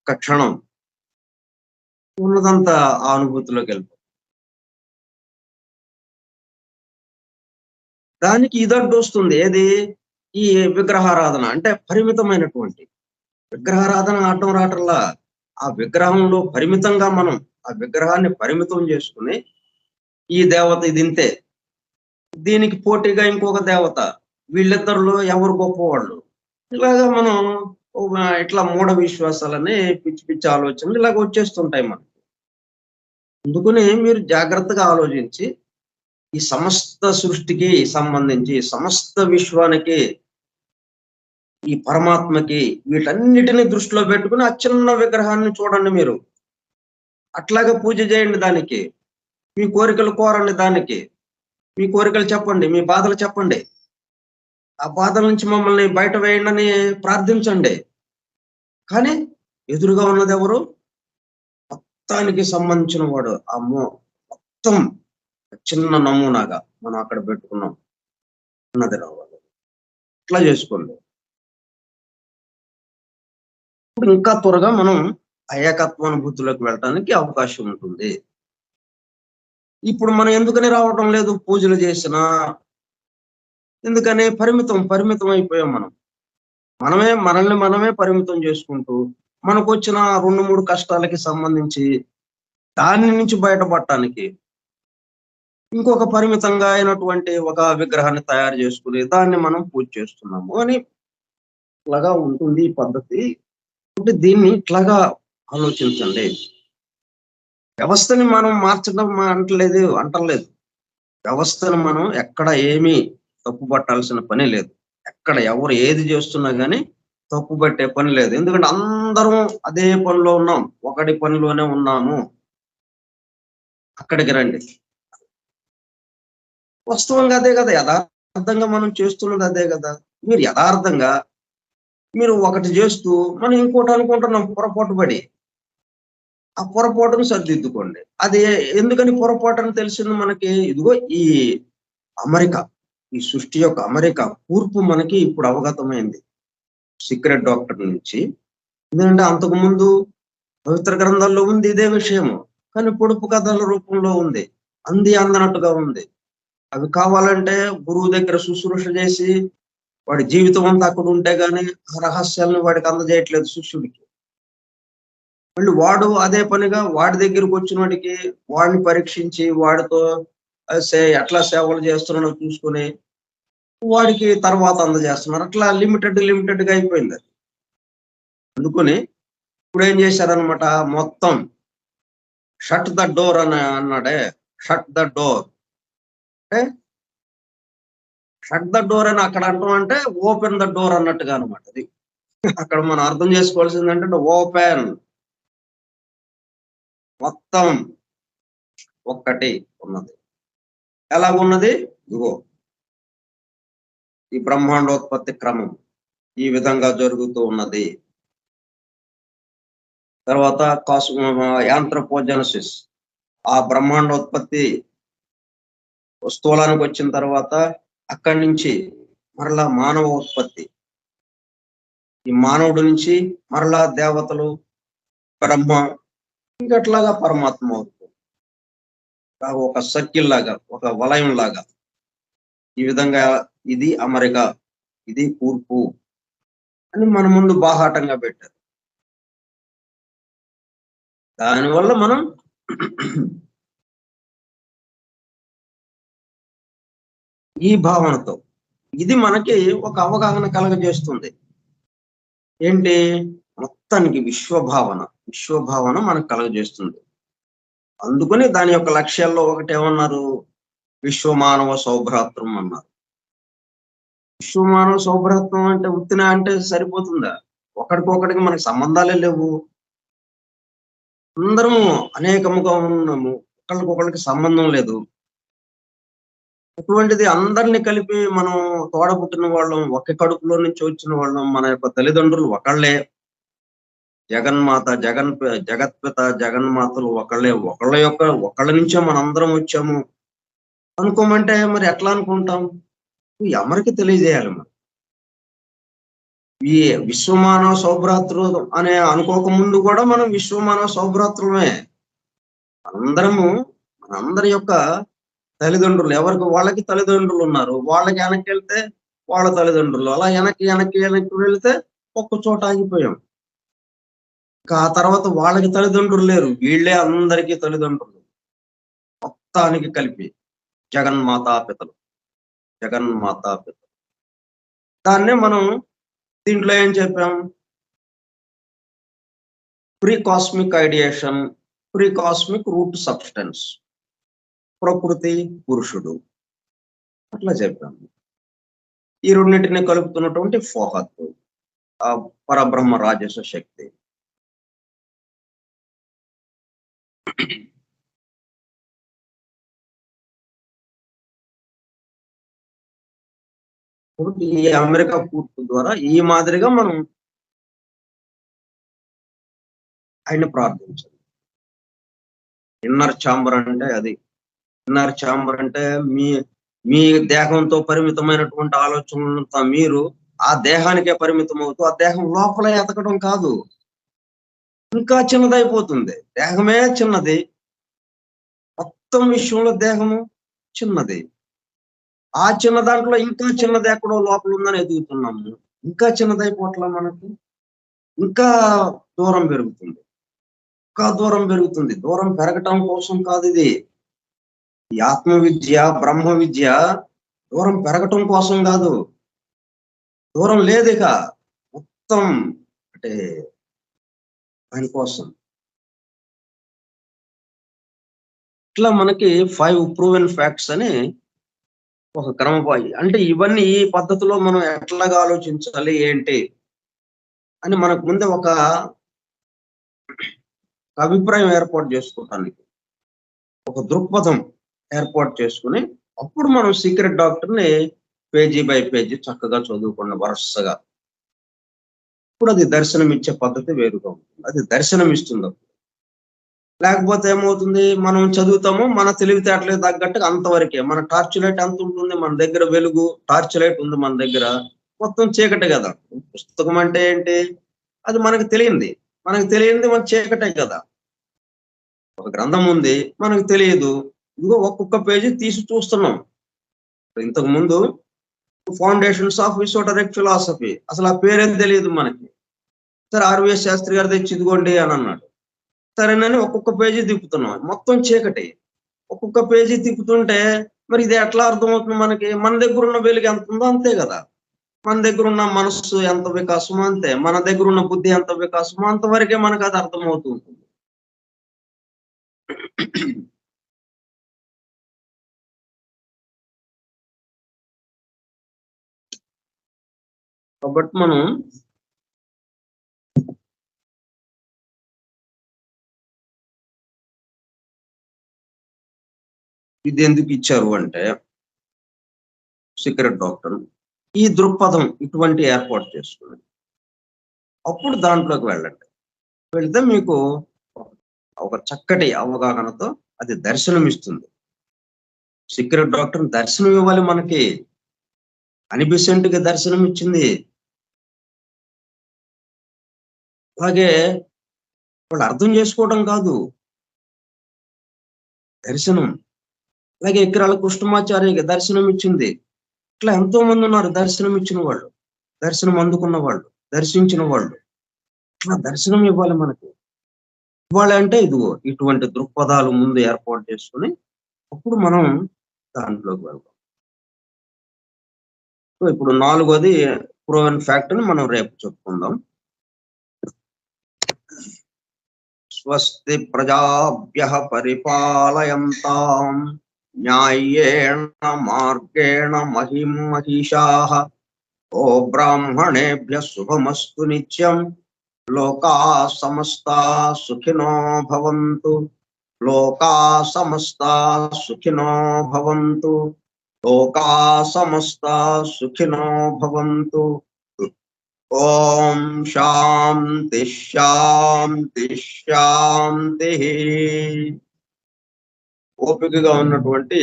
ఒక క్షణం ఉన్నదంతా ఆ అనుభూతిలోకి వెళ్ళిపోతుంది. దానికి ఇదడ్డు వస్తుంది. ఏది? ఈ విగ్రహారాధన అంటే పరిమితమైనటువంటి విగ్రహారాధన ఆడటం రావటంలా. ఆ విగ్రహంలో పరిమితంగా మనం ఆ విగ్రహాన్ని పరిమితం చేసుకుని, ఈ దేవత ఇది ఇంతే, దీనికి పోటీగా ఇంకొక దేవత, వీళ్ళిద్దరిలో ఎవరు గొప్పవాళ్ళు, ఇలాగా మనం ఇట్లా మూఢ విశ్వాసాలని, పిచ్చి పిచ్చి ఆలోచనలు ఇలాగ వచ్చేస్తుంటాయి మనకి. అందుకని మీరు జాగ్రత్తగా ఆలోచించి ఈ సమస్త సృష్టికి సంబంధించి, సమస్త విశ్వానికి, ఈ పరమాత్మకి, వీటన్నిటిని దృష్టిలో పెట్టుకుని ఆ చిన్న విగ్రహాన్ని చూడండి. మీరు అట్లాగే పూజ చేయండి దానికి. మీ కోరికలు కోరండి దానికి. మీ కోరికలు చెప్పండి, మీ బాధలు చెప్పండి. ఆ బాధల నుంచి మమ్మల్ని బయట వేయండి అని ప్రార్థించండి. కానీ ఎదురుగా ఉన్నది ఎవరు? మొత్తానికి సంబంధించిన వాడు. మొత్తం చిన్న నమూనాగా మనం అక్కడ పెట్టుకున్నాం అన్నది రావాలి. ఇట్లా చేసుకోండి. ఇప్పుడు ఇంకా త్వరగా మనం ఆ ఏకత్వానుభూతిలోకి వెళ్ళడానికి అవకాశం ఉంటుంది. ఇప్పుడు మనం ఎందుకని రావటం లేదు? పూజలు చేసినా ఎందుకని పరిమితం అయిపోయాం మనం. మనల్ని మనమే పరిమితం చేసుకుంటూ, మనకొచ్చిన 2, 3 కష్టాలకి సంబంధించి దాని నుంచి బయటపడటానికి ఇంకొక పరిమితంగా అయినటువంటి ఒక విగ్రహాన్ని తయారు చేసుకొని దాన్ని మనం పూజ చేస్తున్నాము అని ఇట్లాగా ఉంటుంది ఈ పద్ధతి. అంటే దీన్ని ఇట్లాగా ఆలోచించండి. వ్యవస్థని మనం మార్చడం అంటలేదు. వ్యవస్థను మనం ఎక్కడ ఏమీ తప్పుపట్టాల్సిన పని లేదు. ఎక్కడ ఎవరు ఏది చేస్తున్నా గాని తప్పుపట్టే పని లేదు. ఎందుకంటే అందరం అదే పనిలో ఉన్నాం. ఒకడి పనిలోనే ఉన్నాము. అక్కడికి రండి. వాస్తవంగా అదే కదా! యథార్థంగా మనం చేస్తున్నది అదే కదా! మీరు యథార్థంగా మీరు ఒకటి చేస్తూ మనం ఇంకోటి అనుకుంటున్నాం పొరపాటు పడి. ఆ పొరపాటును సరిదిద్దుకోండి. అది ఎందుకని పొరపాటని తెలిసింది మనకి? ఇదిగో ఈ అమరిక, ఈ సృష్టి యొక్క అమరిక, కూర్పు మనకి ఇప్పుడు అవగతమైంది. సీక్రెట్ డాక్టర్ నుంచి. ఎందుకంటే అంతకుముందు పవిత్ర గ్రంథాల్లో ఉంది ఇదే విషయము. కానీ పొడుపు కథల రూపంలో ఉంది. అంది అందనట్టుగా ఉంది. అవి కావాలంటే గురువు దగ్గర శుశ్రూష చేసి, వాడి జీవితం అంతా అక్కడ ఉంటే గాని ఆ రహస్యాలను వాడికి అందజేయట్లేదు శిష్యుడికి. మళ్ళీ వాడు అదే పనిగా వాడి దగ్గరకొచ్చిన వాడికి వాడిని పరీక్షించి వాడితో ఎట్లా సేవలు చేస్తున్నాడో చూసుకొని వాడికి తర్వాత అందజేస్తున్నారు. అట్లా లిమిటెడ్‌గా అయిపోయిందది. అందుకని ఇప్పుడేం చేశారనమాట మొత్తం షట్ ద డోర్ అని అన్నాడే. Shut the door. అంటే షట్ ద డోర్ అని అక్కడ అంటం అంటే ఓపెన్ ద డోర్ అన్నట్టుగా అనమాట అది. అక్కడ మనం అర్థం చేసుకోవాల్సింది ఏంటంటే ఓపెన్ మొత్తం ఒక్కటి ఉన్నది. ఎలాగున్నది? ఇదిగో ఈ బ్రహ్మాండోత్పత్తి క్రమం ఈ విధంగా జరుగుతూ ఉన్నది. తర్వాత యాంథ్రోపోజెనసిస్ ఆ బ్రహ్మాండోత్పత్తి స్థూలానికి వచ్చిన తర్వాత అక్కడి నుంచి మరలా మానవ ఉత్పత్తి. ఈ మానవుడి నుంచి మరలా దేవతలు, బ్రహ్మ ఇంకట్లాగా పరమాత్మ అవుతుంది. ఒక సర్కిల్ లాగా, ఒక వలయం లాగా. ఈ విధంగా ఇది అమరిక, ఇది కూర్పు అని మన ముందు బాహాటంగా పెట్టారు. దానివల్ల మనం ఈ భావనతో ఇది మనకి ఒక అవగాహన కలగజేస్తుంది. ఏంటి? మొత్తానికి విశ్వభావన మనకు కలగజేస్తుంది. అందుకని దాని యొక్క లక్ష్యాల్లో ఒకటేమన్నారు? విశ్వమానవ సౌభ్రాతృం అన్నారు. విశ్వమానవ సౌభ్రాతృం అంటే ఉత్తిన అంటే సరిపోతుందా? ఒకడికొకడికి మనకి సంబంధాలే లేవు. అందరము అనేకముగా ఉన్నాము. ఒకళ్ళకొకళ్ళకి సంబంధం లేదు. అటువంటిది అందరిని కలిపి మనం తోడబుట్టిన వాళ్ళం, ఒకే కడుపులో నుంచి వచ్చిన వాళ్ళం, మన యొక్క తల్లిదండ్రులు ఒకళ్ళే. జగత్పిత, జగన్మాతలు ఒకళ్ళే. ఒకళ్ళ నుంచే మనందరం వచ్చాము అనుకోమంటే మరి ఎట్లా అనుకుంటాం? ఎవరికి తెలియజేయాలి మనం. ఈ విశ్వమానవ సౌభ్రాతృ అనే అనుకోక ముందు కూడా మనం విశ్వమానవ సౌభ్రాతృమే. మనందరి యొక్క తల్లిదండ్రులు ఎవరికి వాళ్ళకి తల్లిదండ్రులు ఉన్నారు. వాళ్ళకి వెనక్కి వెళ్తే వాళ్ళ తల్లిదండ్రులు. అలా వెనక్కి వెళ్తే ఒక్క చోట ఆగిపోయాం. ఇంకా ఆ తర్వాత వాళ్ళకి తల్లిదండ్రులు లేరు. వీళ్ళే అందరికీ తల్లిదండ్రులు. మొత్తానికి కలిపి జగన్మాతాపితలు. దాన్నే మనం దీంట్లో ఏం చెప్పాం? Pre cosmic ideation, pre cosmic root substance, ప్రకృతి పురుషుడు అట్లా చెప్పాము. ఈ రెండింటిని కలుపుతున్నటువంటి ఫోహత్, ఆ పరబ్రహ్మ రాజస శక్తి. ఈ అమెరికా కూర్పు ద్వారా ఈ మాదిరిగా మనం ఆయన ప్రార్థించాలి. ఇన్నర్ ఛాంబర్ అంటే అది. ఇన్నర్ ఛాంబర్ అంటే మీ దేహంతో పరిమితమైనటువంటి ఆలోచనలంతా మీరు ఆ దేహానికే పరిమితం అవుతూ ఆ దేహం లోపల ఎతకడం కాదు. ఇంకా చిన్నదైపోతుంది. దేహమే చిన్నది. మొత్తం విషయంలో దేహము చిన్నది. ఆ చిన్న దాంట్లో ఇంకా చిన్నది ఎక్కడో లోపల ఉందని ఎదుగుతున్నాము. ఇంకా చిన్నదైపోవట్లా మనకి. ఇంకా దూరం పెరుగుతుంది. ఇంకా దూరం పెరుగుతుంది. దూరం పెరగటం కోసం కాదు ఇది. ఈ ఆత్మ విద్య, బ్రహ్మ విద్య దూరం పెరగటం కోసం కాదు. దూరం లేదు ఇక. మొత్తం అంటే దానికోసం. ఇట్లా మనకి 5 ప్రూవెన్ ఫ్యాక్ట్స్ అని ఒక క్రమపాయి. అంటే ఇవన్నీ ఈ పద్ధతిలో మనం ఎట్లాగా ఆలోచించాలి ఏంటి అని మనకు ముందే ఒక అభిప్రాయం ఏర్పాటు చేసుకోవటానికి, ఒక దృక్పథం ఏర్పాటు చేసుకుని అప్పుడు మనం సీక్రెట్ డాక్టర్ని పేజీ బై పేజీ చక్కగా చదువుకున్న వరుసగా. ఇప్పుడు అది దర్శనం ఇచ్చే పద్ధతి వేరుగా ఉంటుంది. అది దర్శనం ఇస్తుంది. లేకపోతే ఏమవుతుంది, మనం చదువుతాము, మన తెలివితేటలకు తగ్గట్టుగా అంతవరకే. మన టార్చ్ లైట్ ఎంత ఉంటుంది, మన దగ్గర వెలుగు టార్చ్ లైట్ ఉంది మన దగ్గర, మొత్తం చీకటే కదా. పుస్తకం అంటే ఏంటి, అది మనకు తెలియంది. మనకు తెలియంది మన చీకటే కదా. ఒక గ్రంథం ఉంది, మనకు తెలియదు. ఇదిగో ఒక్కొక్క పేజీ తీసి చూస్తున్నాం. ఇంతకు ముందు ఫౌండేషన్స్ ఆఫ్ ఎసోటరిక్ ఫిలాసఫీ, అసలు ఆ పేరేం తెలియదు మనకి. సరే ఆర్వీఎస్ శాస్త్రి గారు తెచ్చి ఇదిగోండి అని అన్నాడు. సరేనని ఒక్కొక్క పేజీ తిప్పుతున్నాం, మొత్తం చీకటి. ఒక్కొక్క పేజీ తిప్పుతుంటే మరి ఇది ఎట్లా అర్థమవుతుంది మనకి? మన దగ్గర ఉన్న వెలుగు ఎంత ఉందో అంతే కదా. మన దగ్గర ఉన్న మనస్సు ఎంత వికాసమో అంతే, మన దగ్గర ఉన్న బుద్ధి ఎంత వికాసమో అంతవరకే మనకు అది అర్థమవుతూ ఉంటుంది. కాబట్టి మనం ఇది ఎందుకు ఇచ్చారు అంటే, సీక్రెట్ డాక్టర్ ఈ దృక్పథం ఇటువంటి ఏర్పాటు చేసుకుని అప్పుడు దాంట్లోకి వెళ్ళండి. వెళితే మీకు ఒక చక్కటి అవగాహనతో అది దర్శనం ఇస్తుంది. సీక్రెట్ డాక్టర్ దర్శనం ఇవ్వాలి మనకి. అనిబిసెంట్కి దర్శనం ఇచ్చింది. అలాగే వాళ్ళు అర్థం చేసుకోవడం కాదు, దర్శనం. అలాగే ఎక్కిరాల కృష్ణమాచార్యకి దర్శనం ఇచ్చింది. ఇట్లా ఎంతో మంది ఉన్నారు దర్శనం ఇచ్చిన వాళ్ళు, దర్శనం అందుకున్న వాళ్ళు, దర్శించిన వాళ్ళు. ఇట్లా దర్శనం ఇవ్వాలి మనకి. ఇవ్వాలి అంటే ఇదిగో ఇటువంటి దృక్పథాలు ముందు ఏర్పాటు చేసుకుని అప్పుడు మనం దాంట్లోకి వెళ్తాం. సో ఇప్పుడు 4వది ప్రూవెన్ ఫ్యాక్ట్ ని మనం రేపు చెప్పుకుందాం. స్వస్తి ప్రజాభ్యః పరిపాలయంతాం న్యాయేణ మార్గేణ మహిం మహిషాః. ఓ బ్రాహ్మణేభ్యః శుభమస్తు నిత్యం. లోకాః సమస్తాః సుఖినో భవంతు. లోకాః సమస్తాః సుఖినో భవంతు. లోకాః సమస్తాః సుఖినో భవంతు. ఓం శాంతి శాంతి శాంతి. ఓపికగా ఉన్నటువంటి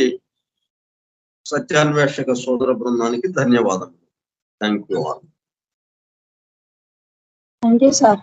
సత్యాన్వేషక సోదర బృందానికి ధన్యవాదాలు. Thank you all. Thank you sir.